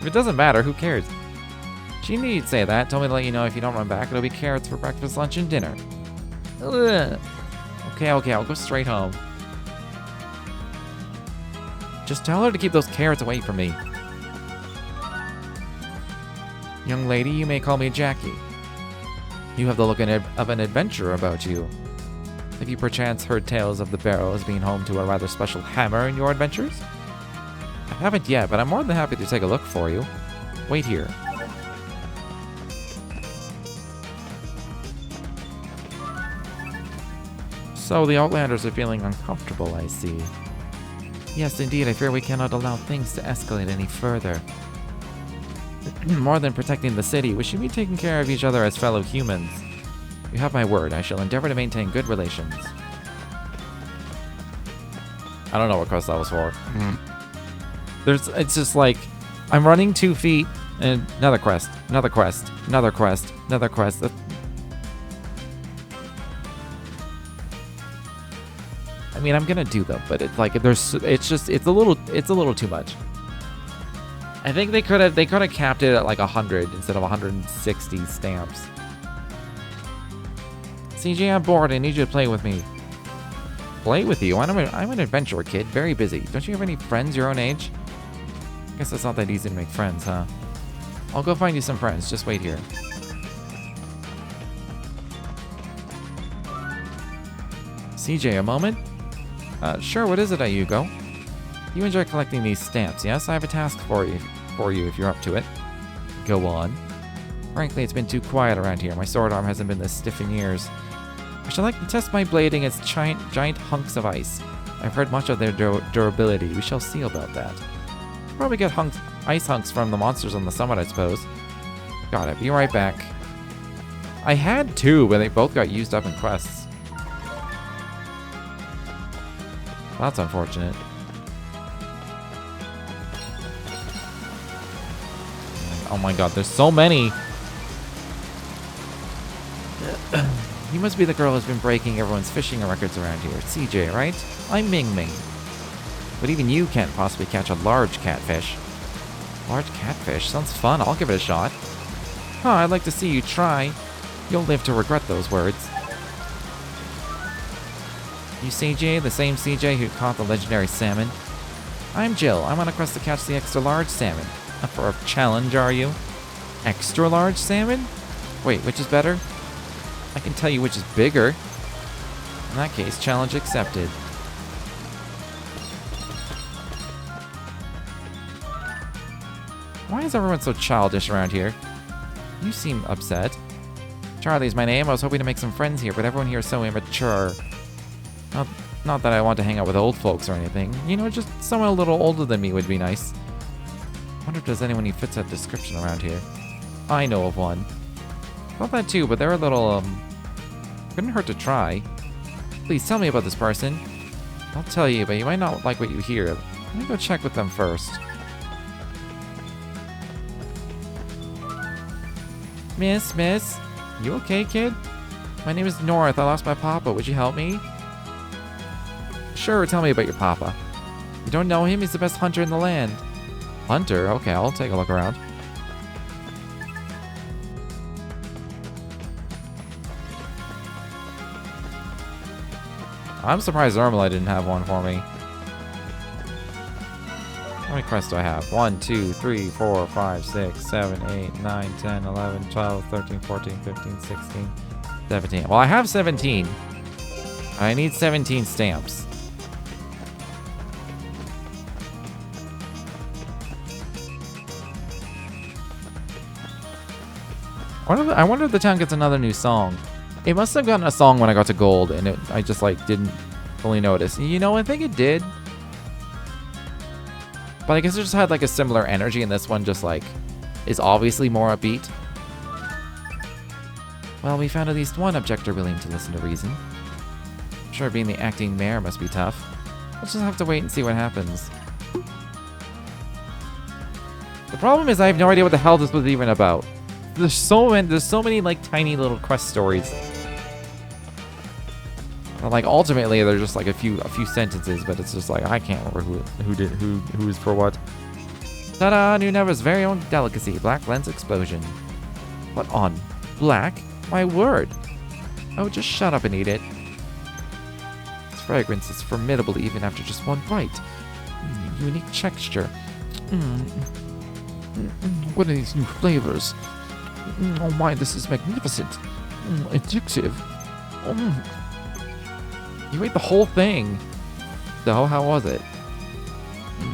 If it doesn't matter, who cares? She didn't say that. Told me to let you know if you don't run back, it'll be carrots for breakfast, lunch, and dinner. Ugh. Okay, I'll go straight home. Just tell her to keep those carrots away from me. Young lady, you may call me Jackie. You have the look of an adventurer about you. Have you perchance heard tales of the Barrows being home to a rather special hammer in your adventures? I haven't yet, but I'm more than happy to take a look for you. Wait here. So the Outlanders are feeling uncomfortable, I see. Yes, indeed, I fear we cannot allow things to escalate any further. More than protecting the city, we should be taking care of each other as fellow humans. You have my word, I shall endeavor to maintain good relations. I don't know what quest that was for. It's just like, I'm running 2 feet, and another quest, another quest, another quest, another quest. I mean, I'm gonna do them, but it's like it's a little too much. I think they could have capped it at like 100 instead of 160 stamps. CJ, I'm bored. I need you to play with me. Play with you? I'm an adventurer, kid. Very busy. Don't you have any friends your own age? Guess it's not that easy to make friends, huh? I'll go find you some friends. Just wait here. CJ, a moment? Sure, what is it, Ayugo? You enjoy collecting these stamps, yes? I have a task for you if you're up to it. Go on. Frankly, it's been too quiet around here. My sword arm hasn't been this stiff in years. I should like to test my blade against giant hunks of ice. I've heard much of their durability. We shall see about that. Probably get ice hunks from the monsters on the summit, I suppose. Got it. Be right back. I had two, but they both got used up in quests. That's unfortunate. Oh my god, there's so many! You must be the girl who's been breaking everyone's fishing records around here. It's CJ, right? I'm Ming Ming. But even you can't possibly catch a large catfish. Large catfish? Sounds fun. I'll give it a shot. Huh, I'd like to see you try. You'll live to regret those words. You CJ, the same CJ who caught the legendary salmon? I'm Jill. I'm on a quest to catch the extra large salmon. Up for a challenge, are you? Extra large salmon? Wait, which is better? I can tell you which is bigger. In that case, challenge accepted. Why is everyone so childish around here? You seem upset. Charlie's my name. I was hoping to make some friends here, but everyone here is so immature. Not that I want to hang out with old folks or anything. You know, just someone a little older than me would be nice. Wonder if there's anyone who fits that description around here. I know of one. Thought that too, but they're a little, couldn't hurt to try. Please tell me about this person. I'll tell you, but you might not like what you hear. Let me go check with them first. Miss? You okay, kid? My name is North. I lost my papa. Would you help me? Sure, tell me about your papa. You don't know him? He's the best hunter in the land. Hunter? Okay, I'll take a look around. I'm surprised Ermala didn't have one for me. How many quests do I have? 1, 2, 3, 4, 5, 6, 7, 8, 9, 10, 11, 12, 13, 14, 15, 16, 17. Well, I have 17. I need 17 stamps. I wonder if the town gets another new song. It must have gotten a song when I got to gold, and I just like didn't fully notice. You know, I think it did. But I guess it just had like a similar energy, and this one just like is obviously more upbeat. Well, we found at least one objector willing to listen to reason. I'm sure being the acting mayor must be tough. We'll just have to wait and see what happens. The problem is I have no idea what the hell this was even about. There's so many like tiny little quest stories. And, like ultimately they're just like a few sentences, but it's just like I can't remember who is for what. Ta-da! New Neva's very own delicacy, black lens explosion. What on? Black? My word! Oh, just shut up and eat it. Its fragrance is formidable even after just one bite. Unique texture. What are these new flavors? Oh my, this is magnificent. Addictive. You ate the whole thing. So, how was it?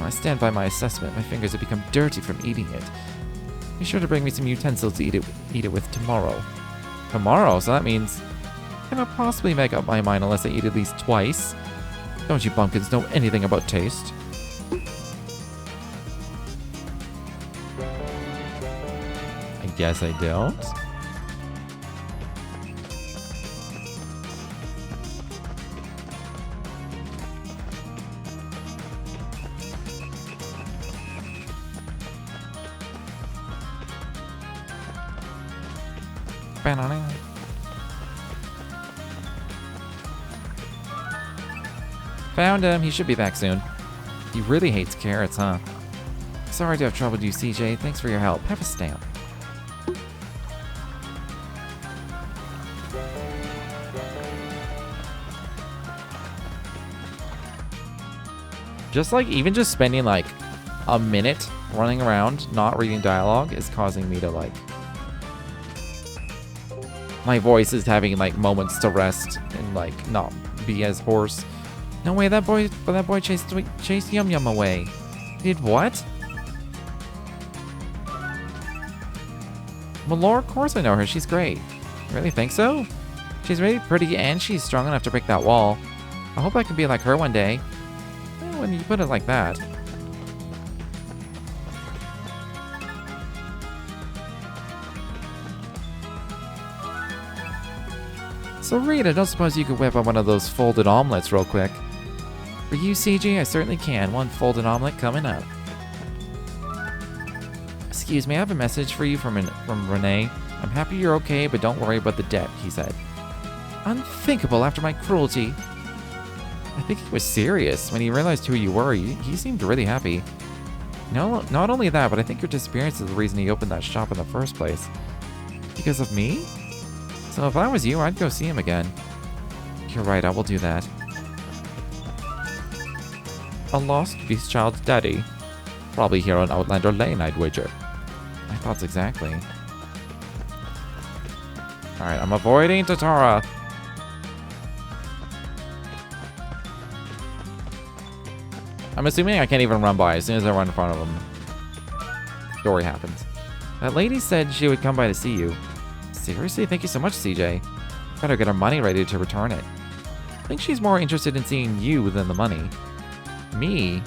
I stand by my assessment. My fingers have become dirty from eating it. Be sure to bring me some utensils to eat it with tomorrow. Tomorrow? So that means I cannot possibly make up my mind unless I eat at least twice. Don't you bumpkins know anything about taste? I guess I don't. Found him. He should be back soon. He really hates carrots, huh? Sorry to have troubled you, CJ. Thanks for your help. Have a stamp. Just like, even just spending like a minute running around, not reading dialogue is causing me to like... My voice is having like moments to rest and like not be as hoarse. No way, that boy chased Yum Yum away. Did what? Malor, of course I know her. She's great. You really think so? She's really pretty and she's strong enough to break that wall. I hope I can be like her one day. Well, when you put it like that. So Reed, I don't suppose you could whip up one of those folded omelets real quick. For you, CJ, I certainly can. One folded omelet coming up. Excuse me, I have a message for you from Renee. I'm happy you're okay, but don't worry about the debt, he said. Unthinkable after my cruelty. I think he was serious. When he realized who you were, he seemed really happy. No, not only that, but I think your disappearance is the reason he opened that shop in the first place. Because of me? So if I was you, I'd go see him again. You're right, I will do that. A lost beast child's daddy. Probably here on Outlander Lane, I'd wager. My thoughts exactly. Alright, I'm avoiding Tatara. I'm assuming I can't even run by. As soon as I run in front of him, story happens. That lady said she would come by to see you. Seriously? Thank you so much, CJ. Better get her money ready to return it. I think she's more interested in seeing you than the money. Me?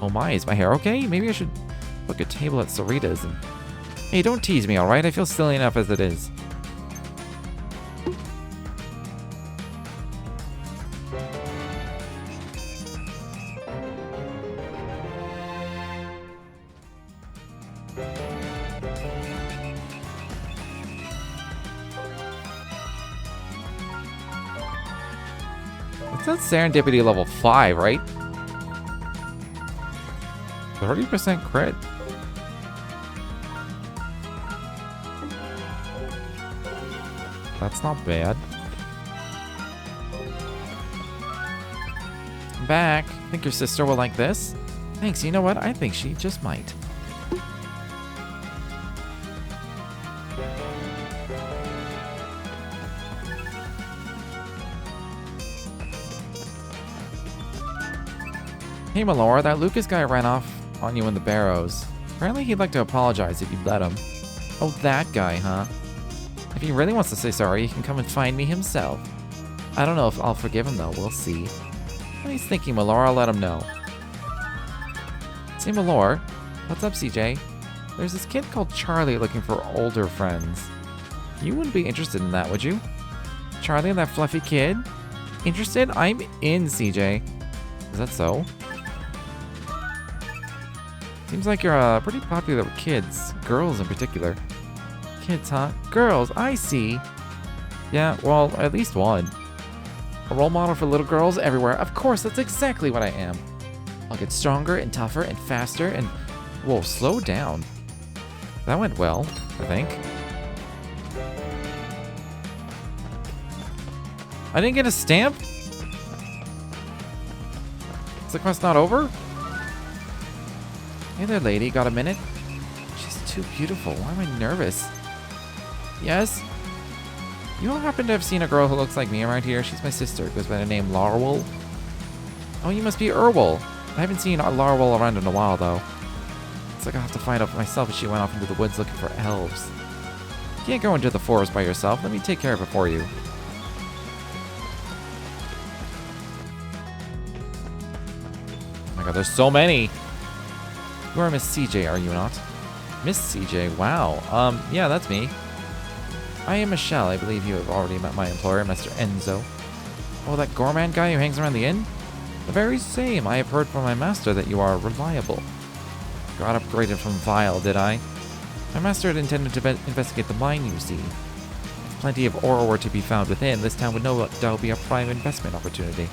Oh my, is my hair okay? Maybe I should book a table at Sarita's and... Hey, don't tease me, alright? I feel silly enough as it is. It says serendipity level 5, right? 30% crit. That's not bad. I'm back. Think your sister will like this? Thanks, you know what? I think she just might. Hey Malora, that Lucas guy ran off on you in the barrows. Apparently he'd like to apologize if you'd let him. Oh, that guy, huh? If he really wants to say sorry, he can come and find me himself. I don't know if I'll forgive him though, we'll see. What he's thinking, Malora, I'll let him know. Say Malora, what's up CJ? There's this kid called Charlie looking for older friends. You wouldn't be interested in that, would you? Charlie and that fluffy kid? Interested? I'm in, CJ. Is that so? Seems like you're pretty popular with kids. Girls in particular. Kids, huh? Girls, I see. Yeah, well, at least one. A role model for little girls everywhere. Of course, that's exactly what I am. I'll get stronger and tougher and faster and... Whoa, slow down. That went well, I think. I didn't get a stamp? Is the quest not over? Hey there, lady. Got a minute? She's too beautiful. Why am I nervous? Yes? You don't happen to have seen a girl who looks like me around here? She's my sister. Goes by the name Larwell. Oh, you must be Erwol. I haven't seen Larwell around in a while, though. It's like I'll have to find out for myself if she went off into the woods looking for elves. You can't go into the forest by yourself. Let me take care of it for you. Oh my god, there's so many! You are Miss CJ, are you not? Miss CJ, wow. Yeah, that's me. I am Michelle. I believe you have already met my employer, Mr. Enzo. Oh, that Gorman guy who hangs around the inn? The very same. I have heard from my master that you are reliable. Got upgraded from Vile, did I? My master had intended to investigate the mine, you see. If plenty of ore were to be found within, this town would no doubt be a prime investment opportunity.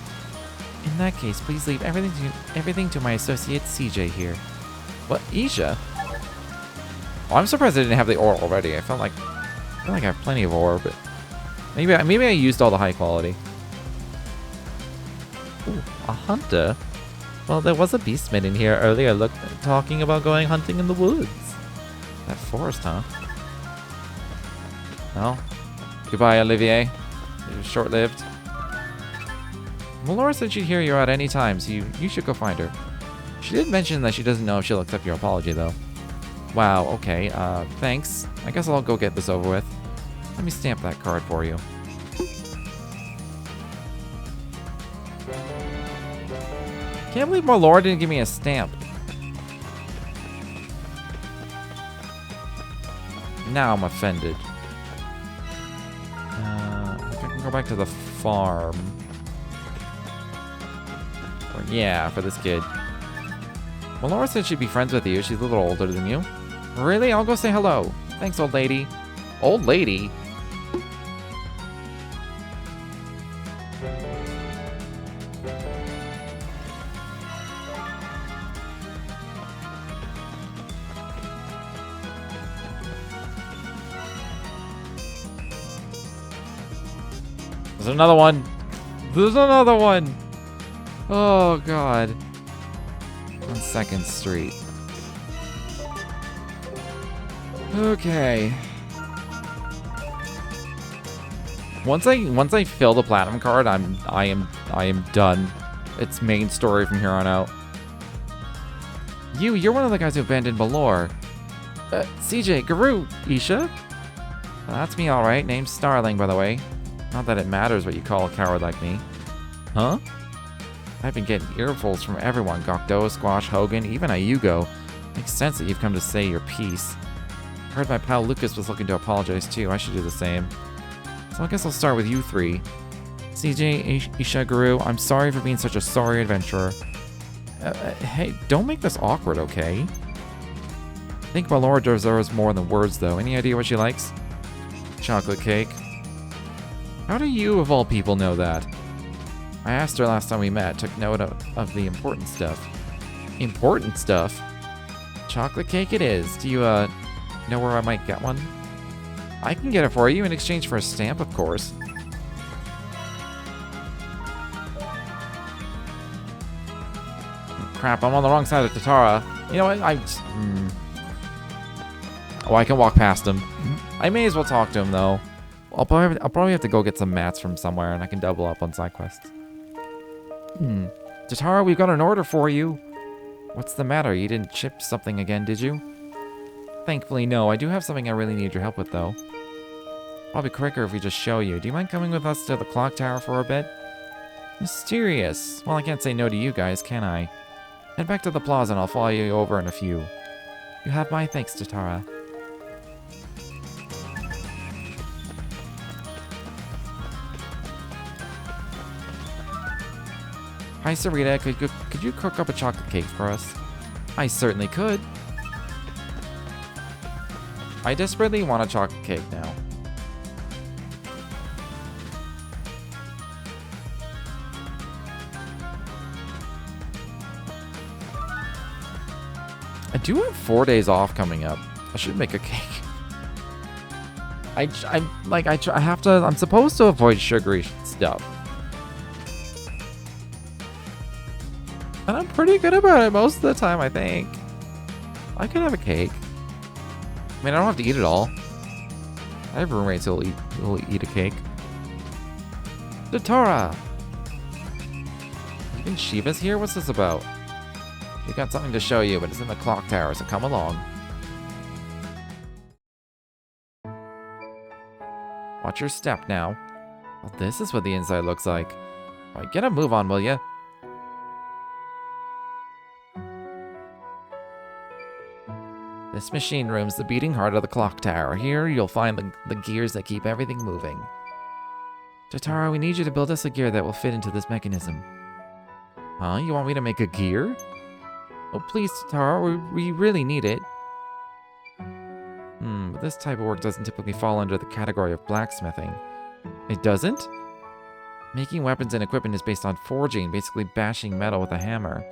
In that case, please leave everything to my associate CJ here. What, Isha? Oh, I'm surprised I didn't have the ore already. I feel like I have plenty of ore, but maybe I used all the high quality. Ooh, a hunter. Well, there was a beastman in here earlier talking about going hunting in the woods. That forest, huh? Well, goodbye, Olivier. It was short-lived. Melora said she'd hear you out any time, so you should go find her. She did mention that she doesn't know if she'll accept your apology, though. Wow, okay, thanks. I guess I'll go get this over with. Let me stamp that card for you. Can't believe my lord didn't give me a stamp. Now I'm offended. I can go back to the farm. Yeah, for this kid. Well, Laura said she'd be friends with you. She's a little older than you. Really? I'll go say hello. Thanks, old lady. Old lady? There's another one. There's another one. Oh, God. On 2nd Street. Okay. Once I fill the platinum card, I am done. It's main story from here on out. You're one of the guys who abandoned Balor. CJ, Guru, Isha? That's me, alright. Name's Starling, by the way. Not that it matters what you call a coward like me. Huh? I've been getting earfuls from everyone. Gokdo, Squash, Hogan, even Ayugo. Makes sense that you've come to say your piece. Heard my pal Lucas was looking to apologize too. I should do the same. So I guess I'll start with you three. CJ, Isha, Guru, I'm sorry for being such a sorry adventurer. Hey, don't make this awkward, okay? I think Balor deserves more than words, though. Any idea what she likes? Chocolate cake. How do you, of all people, know that? I asked her last time we met, took note of the important stuff. Important stuff? Chocolate cake it is. Do you, know where I might get one? I can get it for you in exchange for a stamp, of course. Crap, I'm on the wrong side of Tatara. You know what? Oh, I can walk past him. I may as well talk to him, though. I'll probably have to go get some mats from somewhere, and I can double up on side quests. Tatara, we've got an order for you. What's the matter? You didn't chip something again, did you? Thankfully, no. I do have something I really need your help with, though. Probably quicker if we just show you. Do you mind coming with us to the clock tower for a bit? Mysterious. Well, I can't say no to you guys, can I? Head back to the plaza and I'll follow you over in a few. You have my thanks, Tatara. Hi, Sarita. Could you cook up a chocolate cake for us? I certainly could. I desperately want a chocolate cake now. I do have 4 days off coming up. I should make a cake. I'm supposed to avoid sugary stuff. And I'm pretty good about it most of the time, I think. I could have a cake. I mean, I don't have to eat it all. I have roommates who'll eat a cake. Tatara! Even Shiva's here? What's this about? We got something to show you, but it's in the clock tower, so come along. Watch your step now. Well, this is what the inside looks like. All right, get a move on, will ya? This machine room's the beating heart of the clock tower. Here, you'll find the gears that keep everything moving. Tatara, we need you to build us a gear that will fit into this mechanism. Huh? You want me to make a gear? Oh, please, Tatara, we really need it. But this type of work doesn't typically fall under the category of blacksmithing. It doesn't? Making weapons and equipment is based on forging, basically bashing metal with a hammer.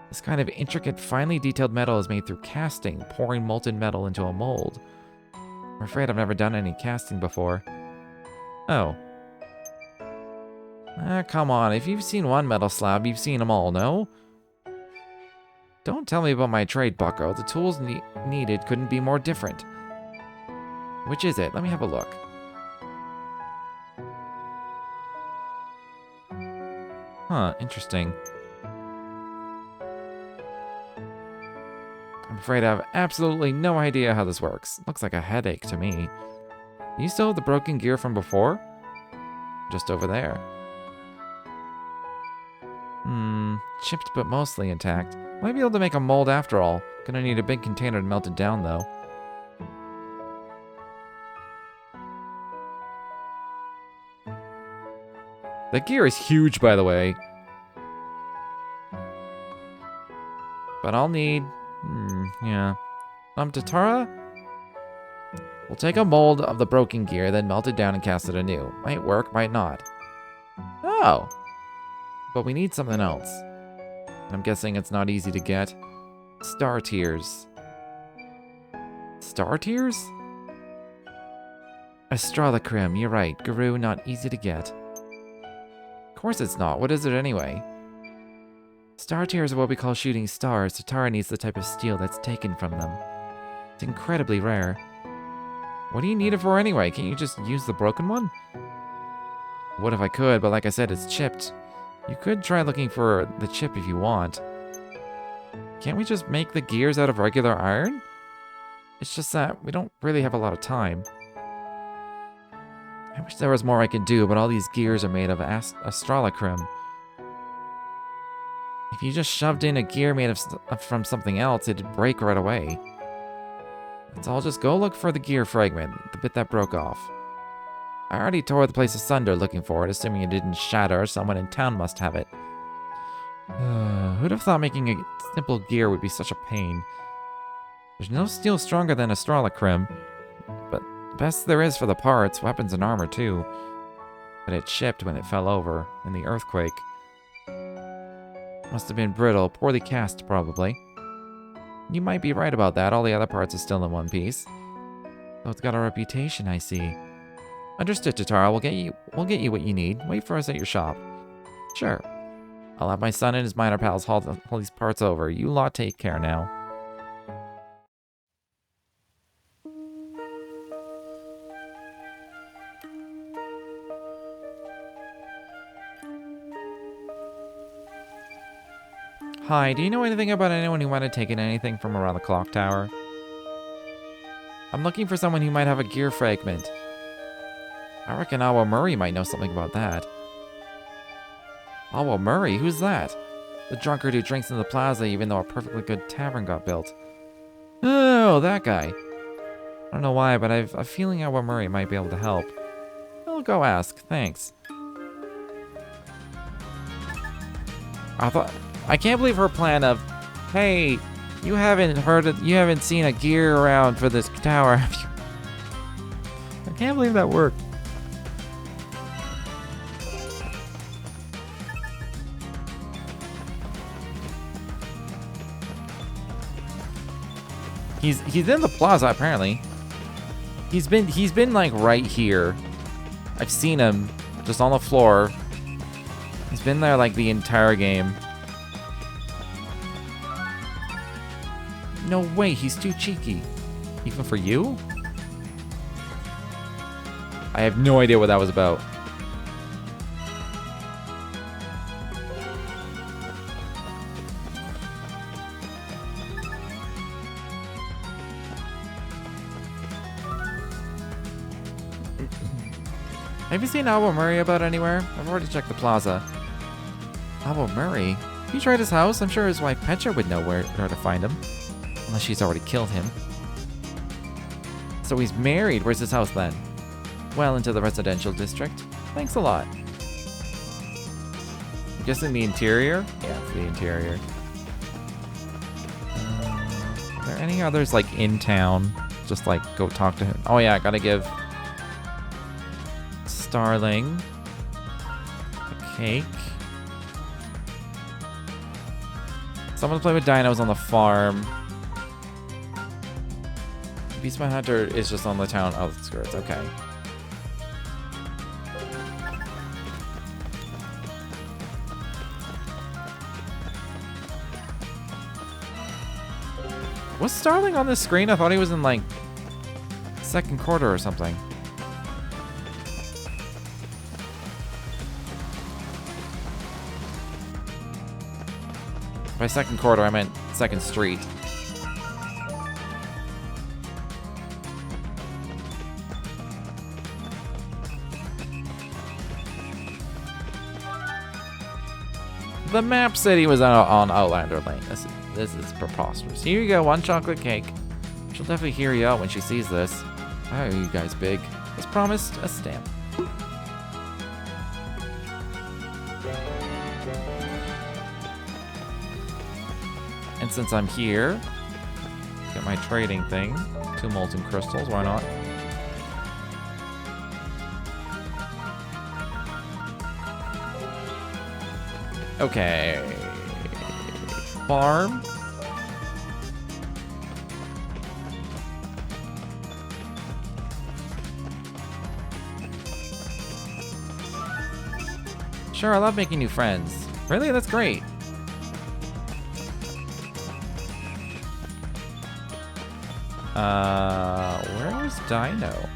This kind of intricate, finely detailed metal is made through casting, pouring molten metal into a mold. I'm afraid I've never done any casting before. Oh. Come on, if you've seen one metal slab, you've seen them all, no? Don't tell me about my trade, bucko. The tools needed couldn't be more different. Which is it? Let me have a look. Huh, interesting. I'm afraid I have absolutely no idea how this works. Looks like a headache to me. Do you still have the broken gear from before? Just over there. Chipped but mostly intact. Might be able to make a mold after all. Gonna need a big container to melt it down though. The gear is huge, by the way. But I'll need... yeah. Tatara? We'll take a mold of the broken gear, then melt it down and cast it anew. Might work, might not. Oh! But we need something else. I'm guessing it's not easy to get. Star tears. Star tears? Astrolacrim, you're right. Guru, not easy to get. Of course it's not. What is it anyway? Star tears are what we call shooting stars. Tatara needs the type of steel that's taken from them. It's incredibly rare. What do you need it for anyway? Can't you just use the broken one? What if I could, but like I said, it's chipped. You could try looking for the chip if you want. Can't we just make the gears out of regular iron? It's just that we don't really have a lot of time. I wish there was more I could do, but all these gears are made of astrolacrim. If you just shoved in a gear made from something else, it'd break right away. So I'll just go look for the gear fragment, the bit that broke off. I already tore the place asunder looking for it, assuming it didn't shatter. Someone in town must have it. Who'd have thought making a simple gear would be such a pain? There's no steel stronger than astrolacrim, but the best there is for the parts, weapons and armor too. But it chipped when it fell over, in the earthquake. Must have been brittle, poorly cast probably. You might be right about that, all the other parts are still in one piece. So it's got a reputation, I see. Understood, Tatara, we'll get you what you need. Wait for us at your shop. Sure. I'll have my son and his miner pals haul these parts over. You lot take care now. Hi, do you know anything about anyone who might have taken anything from around the clock tower? I'm looking for someone who might have a gear fragment. I reckon Awa Murray might know something about that. Awa Murray? Who's that? The drunkard who drinks in the plaza even though a perfectly good tavern got built. Oh, that guy. I don't know why, but I've a feeling Awa Murray might be able to help. I'll go ask, thanks. I can't believe her plan of, hey, you haven't seen a gear around for this tower, have you? I can't believe that worked. He's in the plaza apparently. He's been like right here. I've seen him just on the floor. He's been there like the entire game. No way, he's too cheeky. Even for you? I have no idea what that was about. Have you seen Awa Murray about anywhere? I've already checked the plaza. Awa Murray? Have you tried his house? I'm sure his wife Petra would know where to find him. Unless she's already killed him. So he's married. Where's his house then? Well into the residential district. Thanks a lot. I'm guessing the interior? Yeah, it's the interior. Are there any others like in town? Just like go talk to him. Oh yeah, I gotta give Starling a cake. Someone to play with dinos on the farm. Beastman Hunter is just on the town outskirts. Okay. Was Starling on this screen? I thought he was in like second quarter or something. By second quarter, I meant second street. The map said he was on Outlander Lane. This is preposterous. Here you go, 1 chocolate cake. She'll definitely hear you out when she sees this. Why are you guys big? As promised, a stamp. And since I'm here, get my trading thing. 2 molten crystals, why not? Okay. Farm. Sure, I love making new friends. Really? That's great. Where's Dino?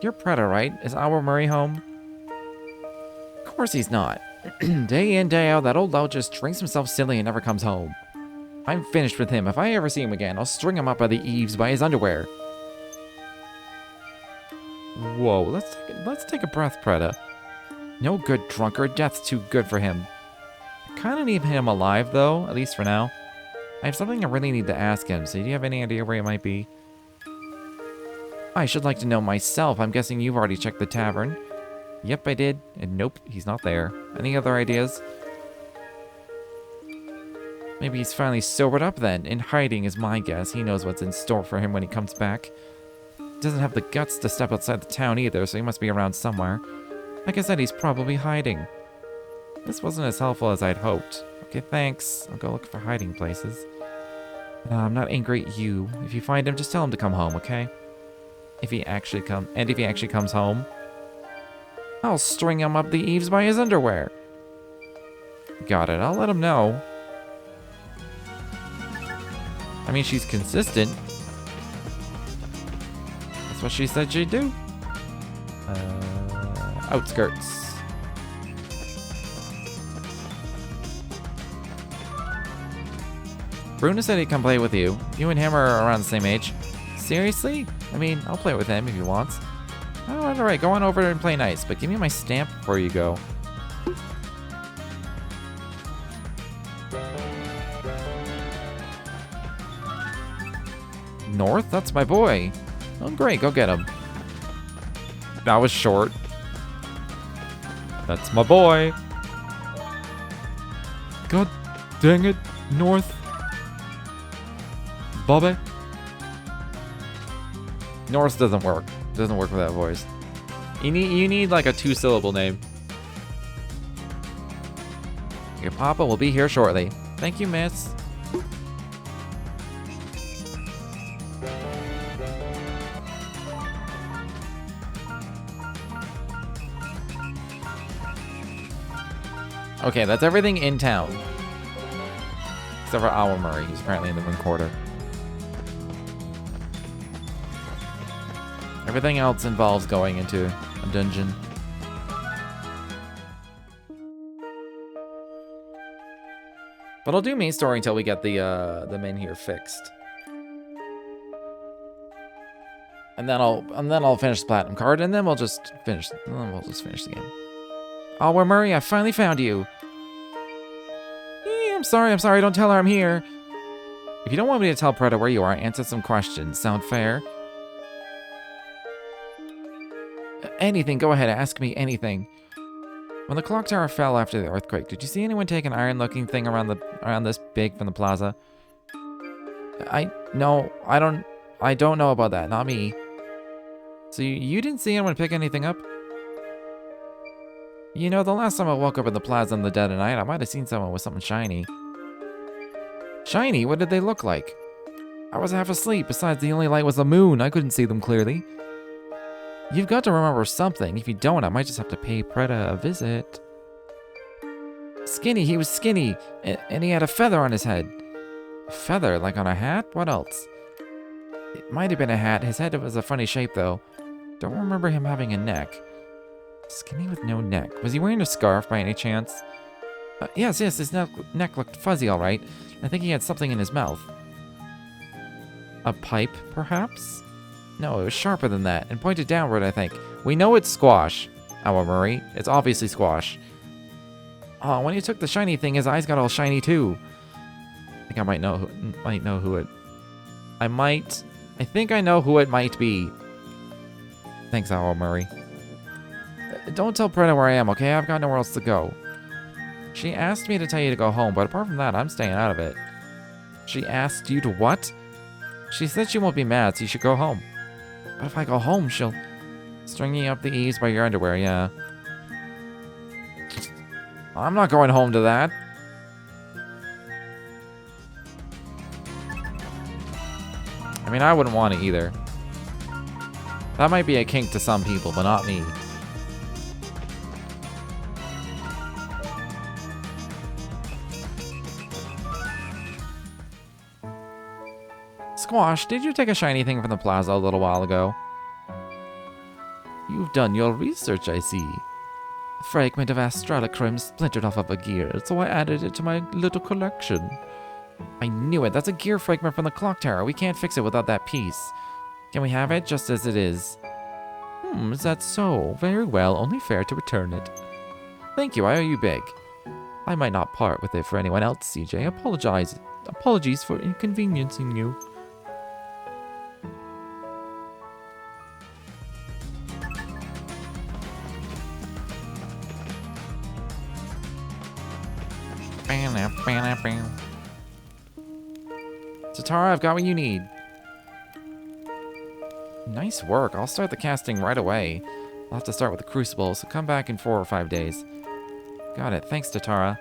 You're Preda, right? Is our Murray home? Of course he's not. Day in, day out, that old lout just drinks himself silly and never comes home. I'm finished with him. If I ever see him again, I'll string him up by the eaves by his underwear. Whoa, let's take a breath, Preda. No good drunkard. Death's too good for him. I kinda need him alive, though, at least for now. I have something I really need to ask him, so do you have any idea where he might be? I should like to know myself. I'm guessing you've already checked the tavern. Yep, I did. And nope, he's not there. Any other ideas? Maybe he's finally sobered up then. In hiding is my guess. He knows what's in store for him when he comes back. Doesn't have the guts to step outside the town either, so he must be around somewhere. Like I said, he's probably hiding. This wasn't as helpful as I'd hoped. Okay, thanks. I'll go look for hiding places. I'm not angry at you. If you find him, just tell him to come home, okay? If he actually comes home, I'll string him up the eaves by his underwear. Got it. I'll let him know. I mean, she's consistent. That's what she said she'd do. Outskirts. Bruno said he'd come play with you. You and him are around the same age. Seriously? I mean, I'll play with him if he wants. Alright, go on over and play nice, but give me my stamp before you go. North? That's my boy. Oh, great, go get him. That was short. That's my boy. God dang it, North. Bobby. North doesn't work. Doesn't work with that voice. You need like a 2-syllable name. Your papa will be here shortly. Thank you, miss. Okay, that's everything in town. Except for Our Murray, who's apparently in the Moon Quarter. Everything else involves going into a dungeon. But I'll do main story until we get the men here fixed. And then I'll finish the platinum card, and then we'll just finish the game. Oh, where Murray, I finally found you. I'm sorry, don't tell her I'm here. If you don't want me to tell Preda where you are, answer some questions. Sound fair? Anything, go ahead, ask me anything. When the clock tower fell after the earthquake, did you see anyone take an iron-looking thing around this big from the plaza? I don't know about that, not me. So you didn't see anyone pick anything up? You know, the last time I woke up in the plaza in the dead of night, I might have seen someone with something shiny. Shiny? What did they look like? I was half asleep. Besides, the only light was the moon. I couldn't see them clearly. You've got to remember something. If you don't, I might just have to pay Preda a visit. Skinny. He was skinny. And he had a feather on his head. A feather? Like on a hat? What else? It might have been a hat. His head was a funny shape, though. Don't remember him having a neck. Skinny with no neck. Was he wearing a scarf by any chance? Yes, his neck looked fuzzy, all right. I think he had something in his mouth. A pipe, perhaps? No, it was sharper than that, and pointed downward, I think. We know it's squash, Owl Murray. It's obviously squash. Oh, when he took the shiny thing, his eyes got all shiny too. I think I might know who it... I think I know who it might be. Thanks, Owl Murray. Don't tell Preta where I am, okay? I've got nowhere else to go. She asked me to tell you to go home, but apart from that, I'm staying out of it. She asked you to what? She said she won't be mad, so you should go home. But if I go home, she'll... Stringing up the eaves by your underwear, yeah. I'm not going home to that. I mean, I wouldn't want it either. That might be a kink to some people, but not me. Squash, did you take a shiny thing from the plaza a little while ago? You've done your research, I see. A fragment of astralacrim splintered off of a gear, so I added it to my little collection. I knew it. That's a gear fragment from the clock tower. We can't fix it without that piece. Can we have it just as it is? Is that so? Very well, only fair to return it. Thank you, I owe you big. I might not part with it for anyone else, CJ. Apologies for inconveniencing you. Tatara, I've got what you need. Nice work. I'll start the casting right away. I'll have to start with the Crucible, so come back in 4 or 5 days. Got it. Thanks, Tatara.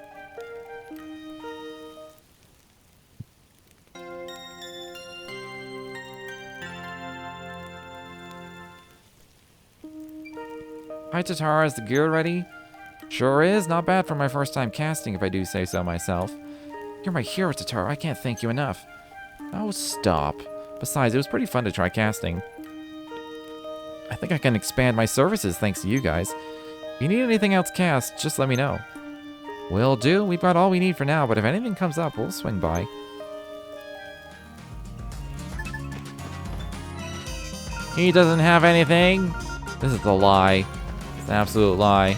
Hi, Tatara. Is the gear ready? Sure is. Not bad for my first time casting, if I do say so myself. You're my hero, Tatara. I can't thank you enough. Oh, stop. Besides, it was pretty fun to try casting. I think I can expand my services thanks to you guys. If you need anything else cast, just let me know. Will do. We've got all we need for now, but if anything comes up, we'll swing by. He doesn't have anything? This is a lie. It's an absolute lie.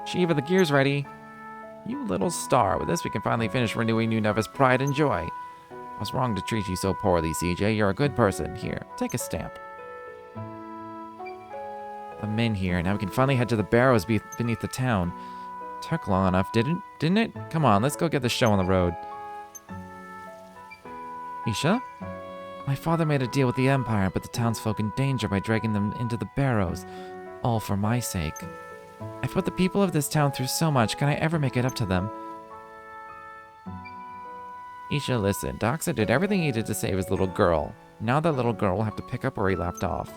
Shiva, the gear's ready. You little star. With this, we can finally finish renewing New Neva's pride and joy. I was wrong to treat you so poorly, CJ. You're a good person. Here, take a stamp. I'm in here. Now we can finally head to the barrows beneath the town. Took long enough, didn't it? Come on, let's go get the show on the road. Isha? My father made a deal with the Empire and put the townsfolk in danger by dragging them into the barrows. All for my sake. I've put the people of this town through so much, can I ever make it up to them? Isha, listen. Doxa did everything he did to save his little girl. Now that little girl will have to pick up where he left off.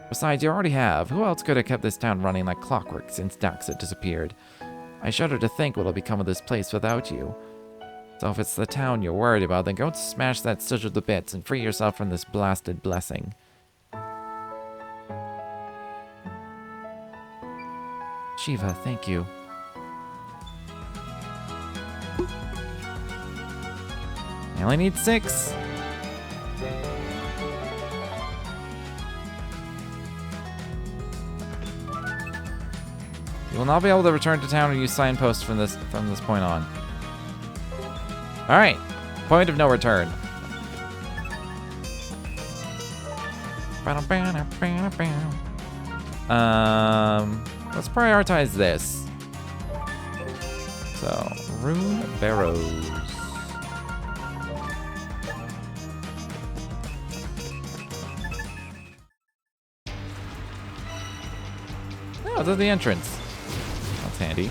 Besides, you already have. Who else could have kept this town running like clockwork since Doxa disappeared? I shudder to think what'll become of this place without you. So if it's the town you're worried about, then go smash that sigil to bits and free yourself from this blasted blessing. Shiva, thank you. I only need 6. You will not be able to return to town or use signposts from this point on. Alright. Point of no return. Let's prioritize this. So, Rune Barrows. Oh, there's the entrance. That's handy.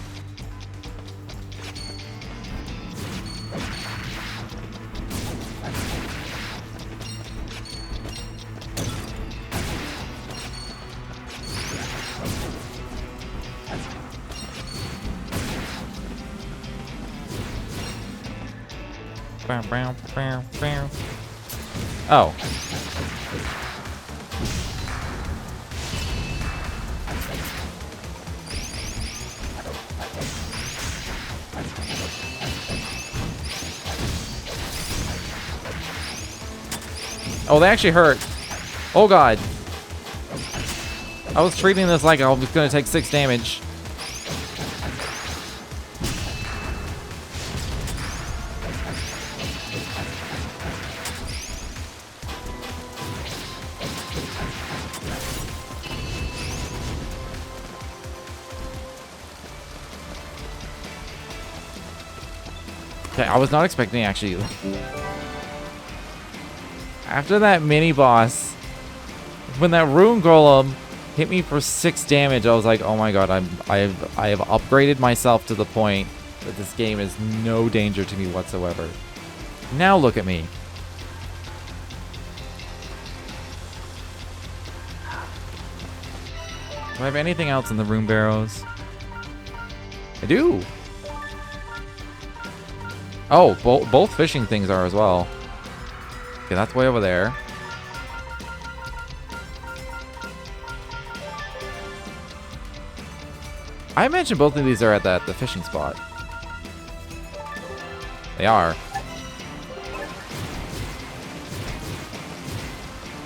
Oh. Oh, they actually hurt. Oh god. I was treating this like I was gonna take 6 damage. Okay, I was not expecting actually. After that mini boss, when that rune golem hit me for 6 damage, I was like, oh my god, I have upgraded myself to the point that this game is no danger to me whatsoever. Now look at me. Do I have anything else in the rune barrows? I do. Oh, both fishing things are as well. Okay, that's way over there. I imagine both of these are at the fishing spot. They are.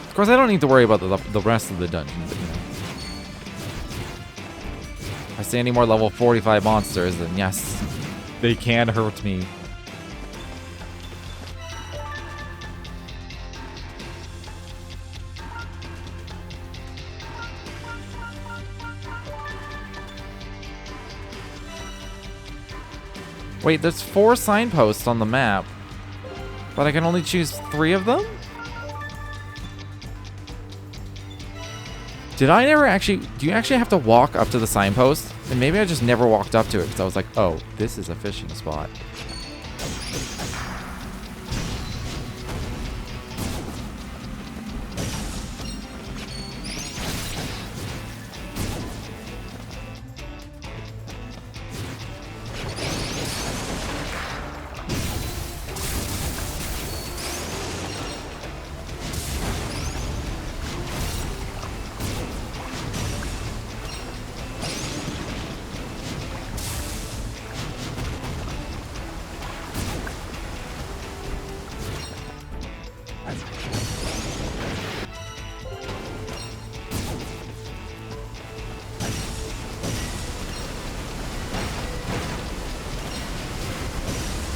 Of course, I don't need to worry about the rest of the dungeon. But, you know. If I see any more level 45 monsters, then yes, they can hurt me. Wait, there's 4 signposts on the map, but I can only choose 3 of them? Did I never actually... Do you actually have to walk up to the signpost? And maybe I just never walked up to it because I was like, oh, this is a fishing spot.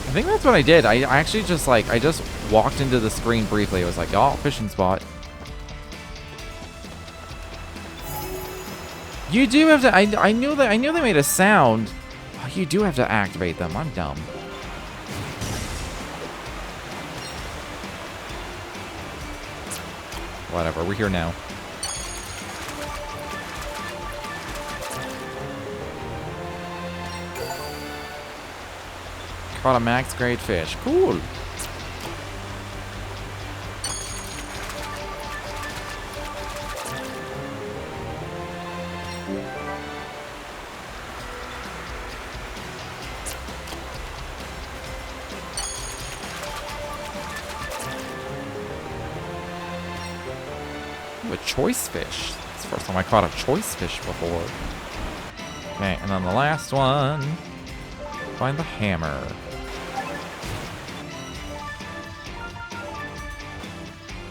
I think that's what I did. I actually just like, I just walked into the screen briefly. It was like, oh, fishing spot. You do have to, I knew they made a sound. Oh, you do have to activate them. I'm dumb. Whatever, we're here now. Caught a max grade fish. Cool. Ooh, a choice fish. It's the first time I caught a choice fish before. Okay, and then the last one. Find the hammer.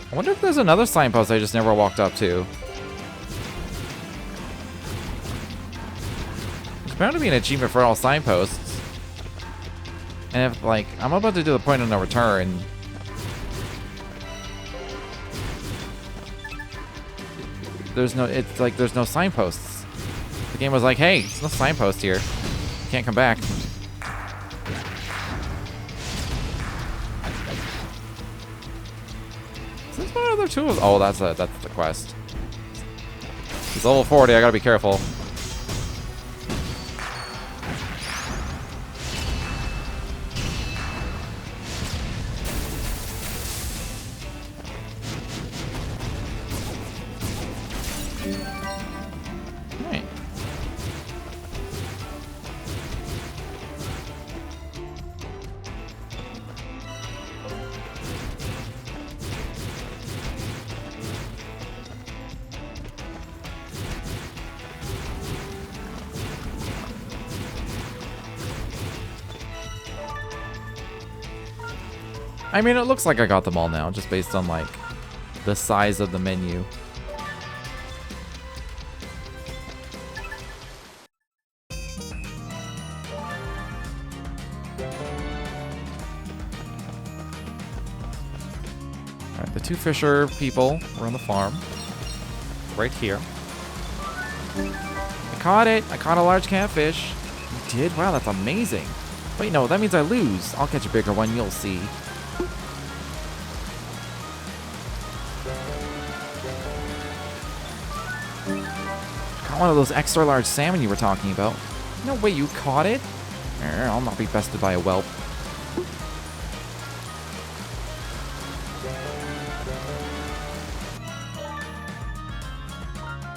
I wonder if there's another signpost I just never walked up to. There's bound to be an achievement for all signposts. And if, like, I'm about to do the point of no return. There's no, it's like, there's no signposts. The game was like, hey, there's no signpost here. You can't come back. Other tools. Oh, that's the quest. It's level 40. I gotta be careful. Right. I mean, it looks like I got them all now, just based on, like, the size of the menu. Alright, the two fisher people were on the farm. Right here. I caught it! I caught a large catfish. You did? Wow, that's amazing. Wait, no, that means I lose. I'll catch a bigger one, you'll see. Caught one of those extra large salmon you were talking about. No way you caught it? I'll not be bested by a whelp.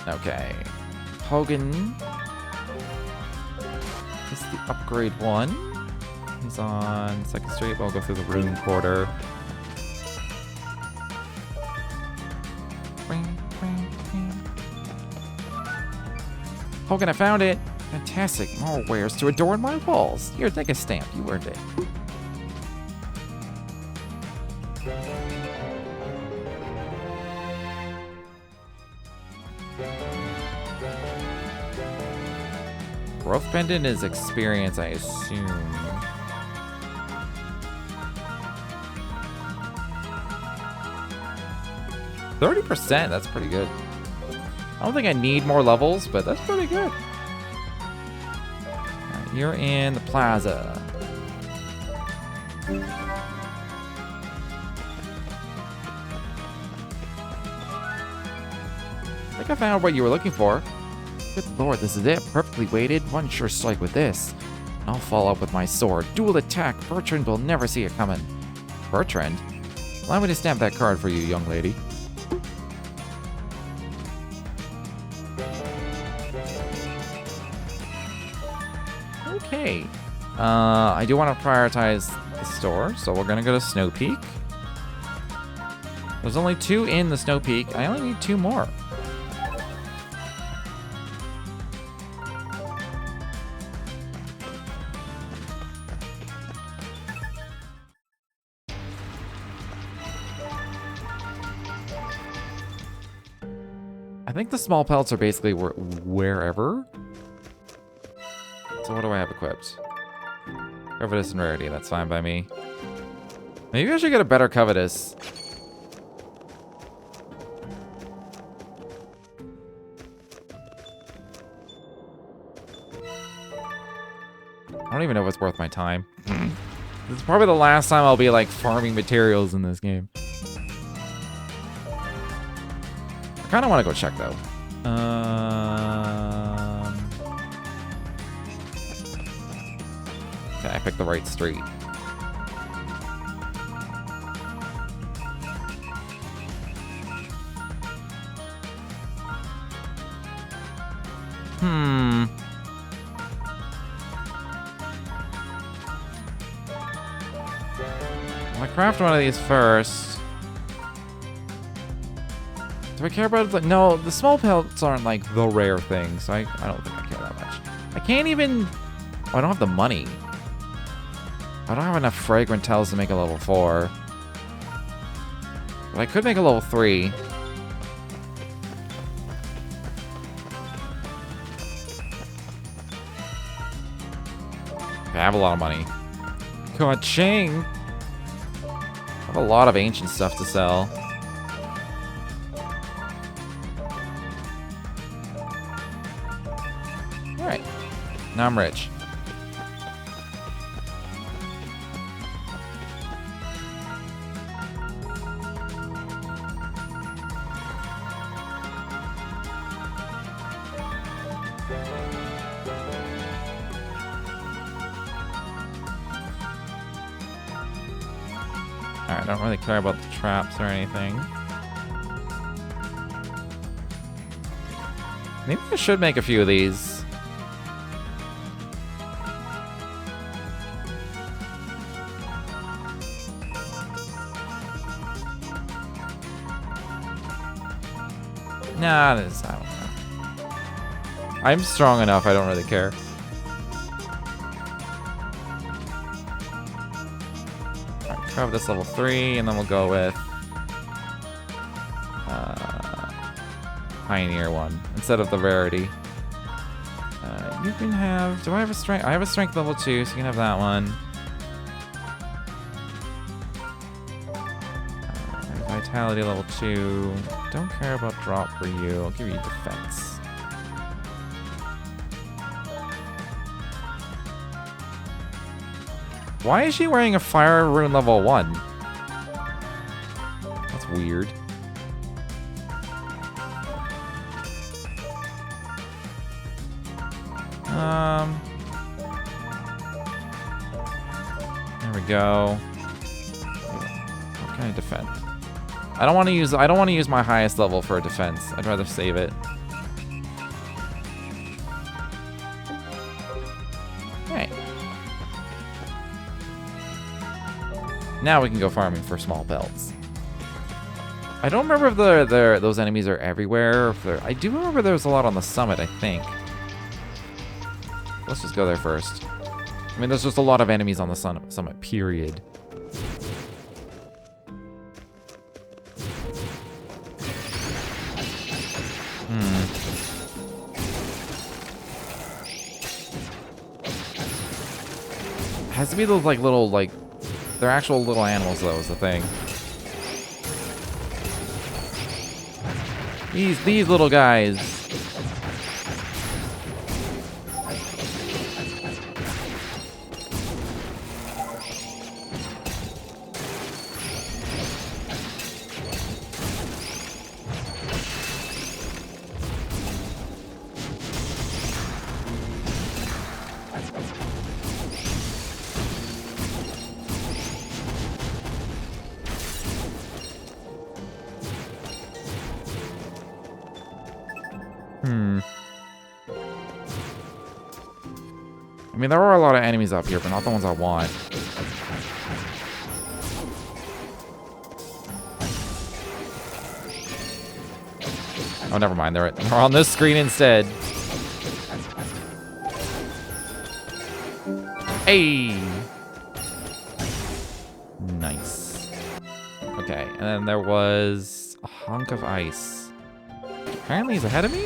Okay. Hogan is the upgrade one. He's on 2nd Street. We'll go through the room quarter. Hogan, I found it. Fantastic. More wares to adorn my walls. Here, take a stamp. You earned it. Growth pendant is experience, I assume. %, that's pretty good. I don't think I need more levels, but that's pretty good. Right, you're in the plaza. I think I found what you were looking for. Good lord, this is it. Perfectly weighted. One sure strike with this. I'll follow up with my sword. Dual attack. Bertrand will never see it coming. Bertrand? Allow me to stamp that card for you, young lady. Okay. I do want to prioritize the store, so we're going to go to Snow Peak. There's only 2 in the Snow Peak. I only need 2 more. I think the small pelts are basically wherever. So what do I have equipped? Covetous and Rarity, that's fine by me. Maybe I should get a better Covetous. I don't even know if it's worth my time. This is probably the last time I'll be like farming materials in this game. I kind of want to go check though. Okay, I picked the right street. I'll craft one of these first. Do I care about it? No, the small pelts aren't like the rare thing, so I don't think I care that much. I can't even... Oh, I don't have the money. I don't have enough fragrant tells to make a level 4. But I could make a level 3. I have a lot of money. Ka-ching! I have a lot of ancient stuff to sell. Alright. Now I'm rich. Alright, I don't really care about the traps or anything. Maybe I should make a few of these. Nah, I don't know. I'm strong enough, I don't really care. Alright, cover this level 3, and then we'll go with tinier one instead of the rarity. You can have... Do I have a strength? I have a strength level 2, so you can have that one. Vitality level 2. Don't care about drop for you. I'll give you defense. Why is she wearing a fire rune level 1? That's weird. There we go. What can I defend? I don't want to use my highest level for a defense. I'd rather save it. Alright. Now we can go farming for small belts. I don't remember if those enemies are everywhere. Or if I do remember there was a lot on the summit, I think. Let's just go there first. I mean, there's just a lot of enemies on the summit, period. Has to be those like little they're actual little animals though is the thing. These little guys. I mean, there are a lot of enemies up here, but not the ones I want. Oh, never mind. They're on this screen instead. Hey! Nice. Okay, and then there was a hunk of ice. Apparently he's ahead of me?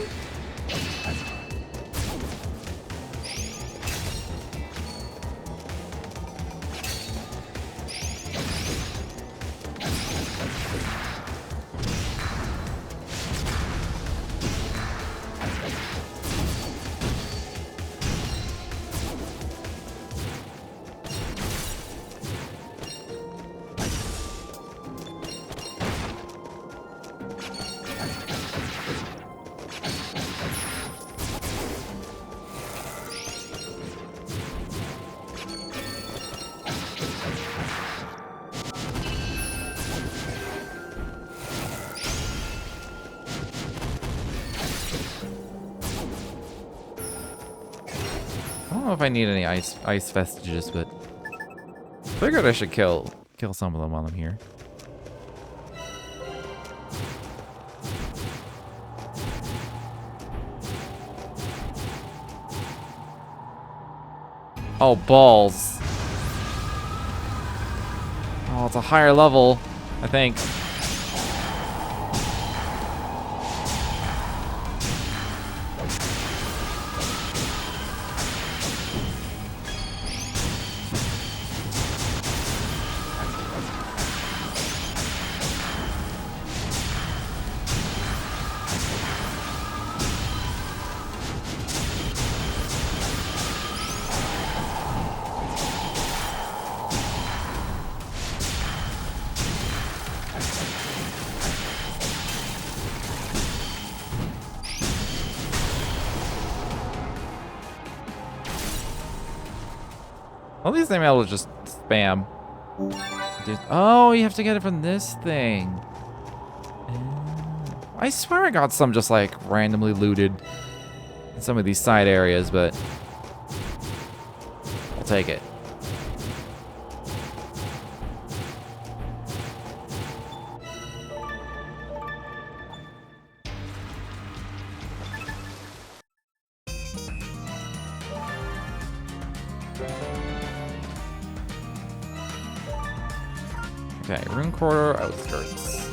I don't know if I need any ice vestiges, but figured I should kill some of them while I'm here. Oh, balls. Oh, it's a higher level, I think. At least I'm able to just spam. Oh, you have to get it from this thing. I swear I got some just like randomly looted in some of these side areas, but I'll take it. Okay, Rune Quarter outskirts.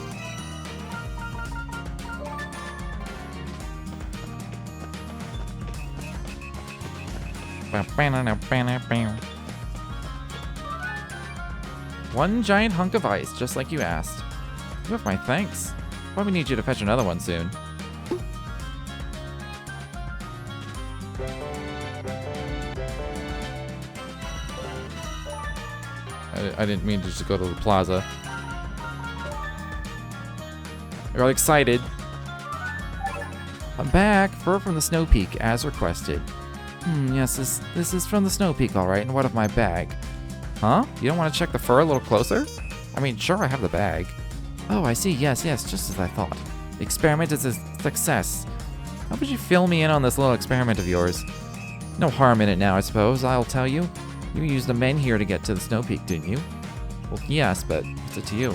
One giant hunk of ice, just like you asked. You have my thanks. Probably need you to fetch another one soon. I didn't mean to just go to the plaza. You're all excited. I'm back. Fur from the Snow Peak, as requested. Yes, this is from the Snow Peak, all right. And what of my bag? Huh? You don't want to check the fur a little closer? I mean, sure, I have the bag. Oh, I see. Yes, just as I thought. The experiment is a success. How would you fill me in on this little experiment of yours? No harm in it now, I suppose. I'll tell you. You used the menhir to get to the Snow Peak, didn't you? Well, yes, but it's up to you.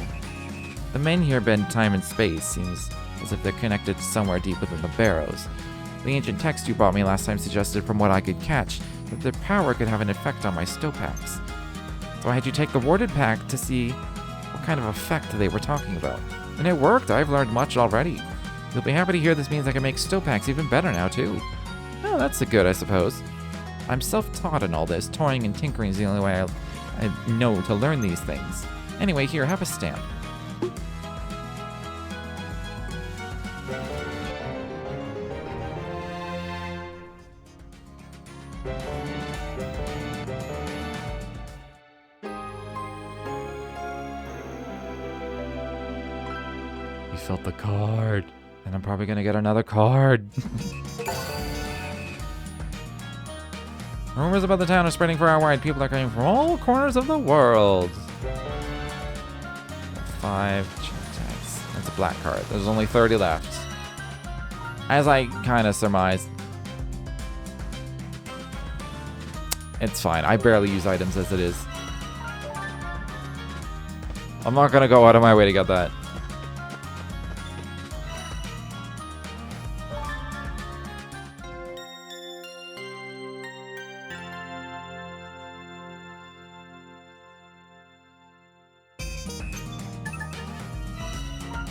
The menhir bend time and space. Seems as if they're connected to somewhere deep within the barrows. The ancient text you brought me last time suggested, from what I could catch, that their power could have an effect on my snowpacks. So I had you take the warded pack to see what kind of effect they were talking about. And it worked. I've learned much already. You'll be happy to hear this means I can make snowpacks even better now, too. Oh, that's the good, I suppose. I'm self-taught in all this. Toying and tinkering is the only way I know to learn these things. Anyway, here, have a stamp. You filled the card. And I'm probably gonna get another card. Rumors about the town are spreading far-wide. People are coming from all corners of the world. 5 tags. That's a black card. There's only 30 left. As I kind of surmised. It's fine. I barely use items as it is. I'm not gonna go out of my way to get that.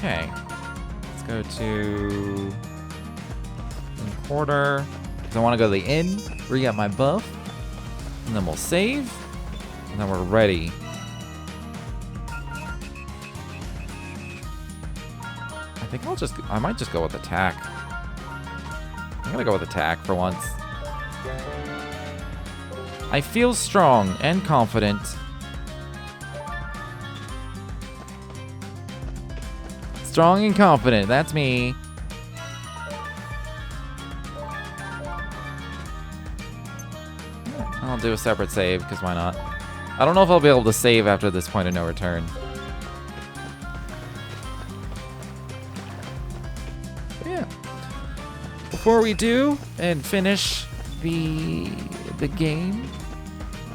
Okay, let's go to quarter, because I want to go to the inn, re-get my buff, and then we'll save, and then we're ready. I think I might just go with attack. I'm gonna go with attack for once. I feel strong and confident. Strong and confident, that's me. I'll do a separate save, because why not? I don't know if I'll be able to save after this point of no return. But yeah. Before we do and finish the game,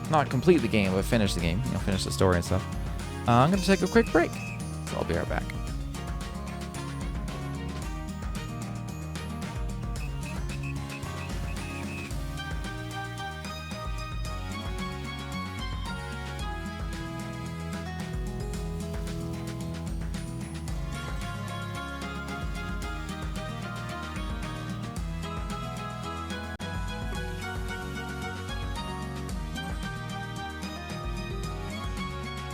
not complete the game, but finish the game, finish the story and stuff, I'm going to take a quick break. So I'll be right back.